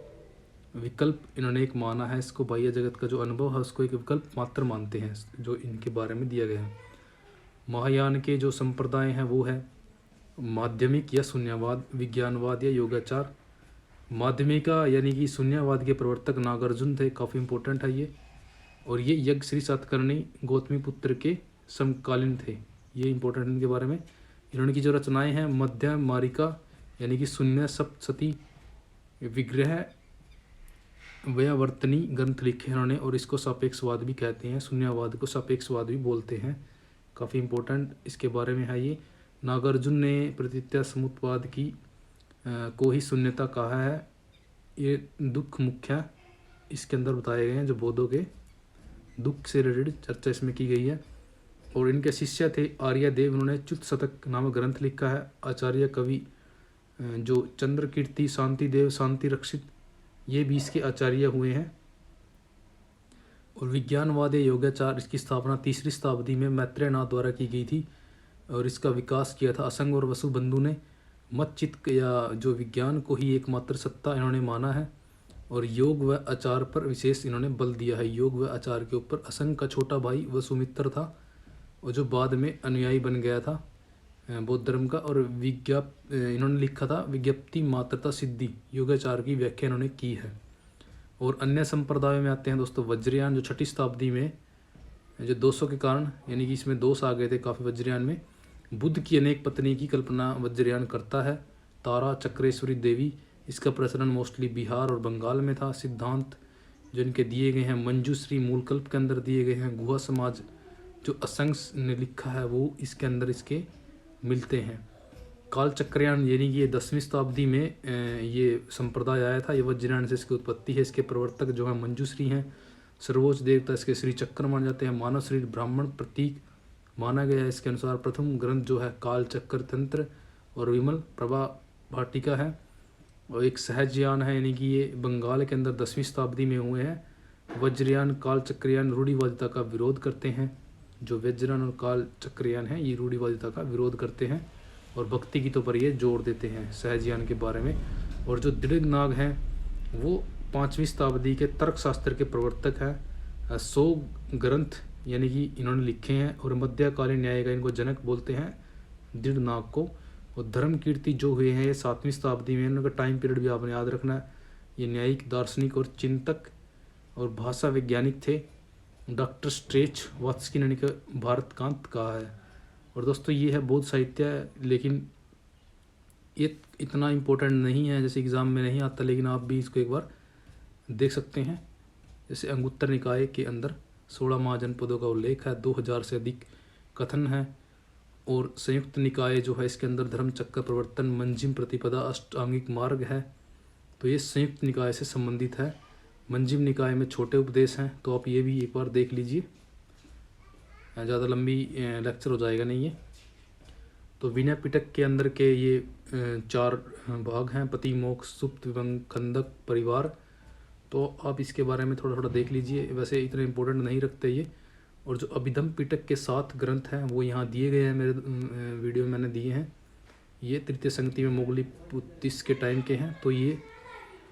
विकल्प इन्होंने एक माना है। इसको बाह्य जगत का जो अनुभव है उसको एक विकल्प मात्र मानते हैं, जो इनके बारे में दिया गया है। महायान के जो संप्रदाय हैं वो है माध्यमिक या शून्यवाद, विज्ञानवाद या योगाचार। माध्यमिका यानी कि शून्यवाद के प्रवर्तक नागार्जुन थे, काफ़ी इंपॉर्टेंट है ये। और ये यज्ञ श्री सातकर्णी गौतमी पुत्र के समकालीन थे, ये इंपॉर्टेंट इनके बारे में। इन्होंने की जो रचनाएं हैं मध्य मारिका यानी कि शून्य सप्तशती, विग्रह व्यावर्तनी ग्रंथ लिखे इन्होंने और इसको सापेक्षवाद भी कहते हैं। शून्यवाद को सापेक्षवाद भी बोलते हैं, काफ़ी इंपॉर्टेंट इसके बारे में है ये। नागार्जुन ने प्रतीत्या समुत्पाद की को ही शून्यता कहा है। ये दुख मुख्य इसके अंदर बताए गए हैं, जो बौद्धों के दुख से रिलेटेड चर्चा इसमें की गई है। और इनके शिष्य थे आर्यदेव, उन्होंने च्युत शतक नामक ग्रंथ लिखा है। आचार्य कवि जो चंद्रकीर्ति, शांति देव, शांति रक्षित, ये भी इसके आचार्य हुए हैं। और विज्ञानवाद या योगाचार, इसकी स्थापना 3री शताब्दी में मैत्रेयनाथ द्वारा की गई थी और इसका विकास किया था असंग और वसुबंधु ने। मत चित्त या जो विज्ञान को ही एकमात्र सत्ता इन्होंने माना है। और योग व आचार पर विशेष इन्होंने बल दिया है। योग व आचार के ऊपर असंग का छोटा भाई वसुमित्र था और जो बाद में अनुयायी बन गया था बौद्ध धर्म का। और इन्होंने लिखा था विज्ञप्ति मात्रता सिद्धि, योगाचार की व्याख्या इन्होंने की है। और अन्य संप्रदायों में आते हैं दोस्तों वज्रयान, जो 6ठी शताब्दी में जो दोषों के कारण, यानी कि इसमें दोष आ गए थे काफ़ी वज्रयान में। बुद्ध की अनेक पत्नी की कल्पना वज्रयान करता है। तारा चक्रेश्वरी देवी, इसका प्रचलन मोस्टली बिहार और बंगाल में था। सिद्धांत जो इनके दिए गए हैं मंजूश्री मूलकल्प के अंदर दिए गए हैं। गुहा समाज जो असंग ने लिखा है वो इसके अंदर इसके मिलते हैं। काल चक्रयान यानी कि ये 10वीं शताब्दी में ये संप्रदाय आया था। ये वज्रयान से इसकी उत्पत्ति है। इसके प्रवर्तक जो है मंजूश्री हैं। सर्वोच्च देवता इसके श्री चक्र माने जाते हैं। मानव शरीर ब्राह्मण प्रतीक माना गया है। इसके अनुसार प्रथम ग्रंथ जो है काल चक्र तंत्र और विमल प्रभा भाटिका है। और एक सहजयान है, यानी कि ये बंगाल के अंदर 10वीं शताब्दी में हुए हैं। वज्रयान काल चक्रयान रूढ़िवादिता का विरोध करते हैं। जो वज्रयान और काल चक्रयान है ये रूढ़िवादिता का विरोध करते हैं और भक्ति गीतों पर ये जोर देते हैं सहजयान के बारे में। और जो दृढ़नाग हैं वो 5वीं शताब्दी के तर्कशास्त्र के प्रवर्तक हैं। 100 ग्रंथ यानी कि इन्होंने लिखे हैं और मध्यकालीन न्याय का इनको जनक बोलते हैं दृढ़नाग को। और धर्म कीर्ति जो हुए हैं ये 7वीं शताब्दी में, इनका टाइम पीरियड भी आपने याद रखना है। ये न्यायिक, दार्शनिक और चिंतक और भाषा वैज्ञानिक थे। डॉक्टर स्ट्रेच वात्स्की ने इनको भारतकांत कहा है। और दोस्तों ये है बौद्ध साहित्य, लेकिन ये इतना इम्पोर्टेंट नहीं है, जैसे एग्ज़ाम में नहीं आता, लेकिन आप भी इसको एक बार देख सकते हैं। जैसे अंगुत्तर निकाय के अंदर 16 महाजनपदों का उल्लेख है, 2000 से अधिक कथन है। और संयुक्त निकाय जो है इसके अंदर धर्मचक्र प्रवर्तन, मंजिम प्रतिपदा, अष्टांगिक मार्ग है। तो ये संयुक्त निकाय से संबंधित है। मंजिम निकाय में छोटे उपदेश हैं, तो आप ये भी एक बार देख लीजिए, ज़्यादा लंबी लेक्चर हो जाएगा नहीं ये। तो विनय पिटक के अंदर के ये 4 भाग हैं, पति, मोक्ष, सुप्त, विभंग, खंडक, परिवार। तो आप इसके बारे में थोड़ा थोड़ा देख लीजिए, वैसे इतने इम्पोर्टेंट नहीं रखते ये। और जो अभिधम पिटक के 7 ग्रंथ हैं वो यहाँ दिए गए हैं, मेरे वीडियो में मैंने दिए हैं। ये तृतीय संगति में मोगली पुत्तिस के टाइम के हैं। तो ये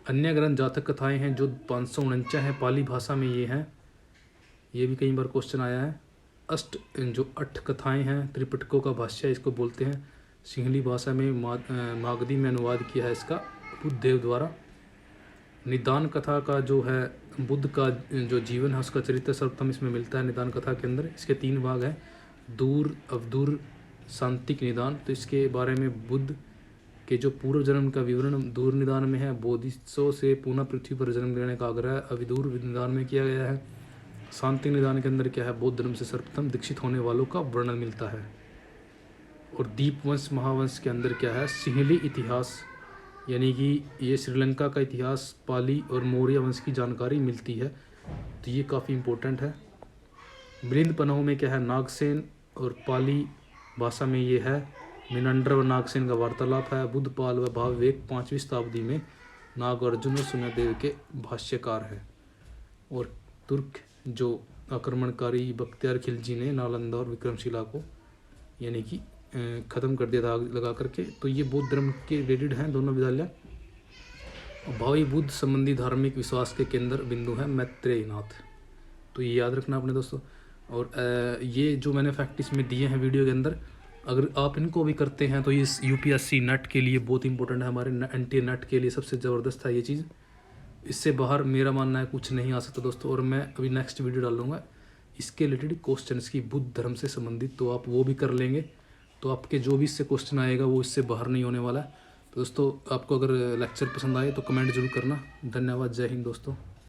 अन्य ग्रंथ जातक कथाएं हैं जो 549 हैं, पाली भाषा में ये हैं। ये भी कई बार क्वेश्चन आया है। जो 8 कथाएं हैं, त्रिपिटकों का भाष्य इसको बोलते हैं। सिंहली भाषा में मागधी में अनुवाद किया है इसका बुद्धदेव द्वारा। निदान कथा का जो है बुद्ध का जो जीवन है उसका चरित्र सर्वप्रथम इसमें मिलता है निदान कथा के अंदर। इसके 3 भाग हैं, दूर, अवधूर, शांतिक निदान। तो इसके बारे में बुद्ध के जो पूर्व जन्म का विवरण दूर निदान में है। बोधिसत्व से पुनः पृथ्वी पर जन्म लेने का आग्रह अविदूर निदान में किया गया है। शांति निदान के अंदर क्या है, बौद्ध धर्म से सर्वप्रथम दीक्षित होने वालों का वर्णन मिलता है। और दीपवंश महावंश के अंदर क्या है, सिंहली इतिहास, यानी कि ये श्रीलंका का इतिहास, पाली और मौर्य वंश की जानकारी मिलती है। तो ये काफ़ी इम्पोर्टेंट है। मिलिंद पन्नों में क्या है, नागसेन और पाली भाषा में ये है मिनंडर व नागसेन का वार्तालाप है। बुद्धपाल व भाववेक 5वीं शताब्दी में नागार्जुन और सुनदेव के भाष्यकार है। और तुर्क जो आक्रमणकारी बख्तियार खिलजी ने नालंदा और विक्रमशिला को यानी कि ख़त्म कर दिया था आग लगा करके। तो ये बौद्ध धर्म के रिलेटेड हैं दोनों विद्यालय। भावी बुद्ध संबंधी धार्मिक विश्वास के केंद्र बिंदु है मैत्रेयनाथ। तो ये याद रखना अपने दोस्तों। और ये जो मैंने फैक्ट इसमें दिए हैं वीडियो के अंदर, अगर आप इनको भी करते हैं तो ये यूपीएससी नेट के लिए बहुत इंपॉर्टेंट है, हमारे एनटीए नेट के लिए सबसे ज़बरदस्त है ये चीज़। इससे बाहर मेरा मानना है कुछ नहीं आ सकता दोस्तों। और मैं अभी नेक्स्ट वीडियो डालूंगा इसके रिलेटेड क्वेश्चंस की बुद्ध धर्म से संबंधित, तो आप वो भी कर लेंगे। तो आपके जो भी इससे क्वेश्चन आएगा वो इससे बाहर नहीं होने वाला है। तो दोस्तों आपको अगर लेक्चर पसंद आए तो कमेंट जरूर करना। धन्यवाद, जय हिंद दोस्तों।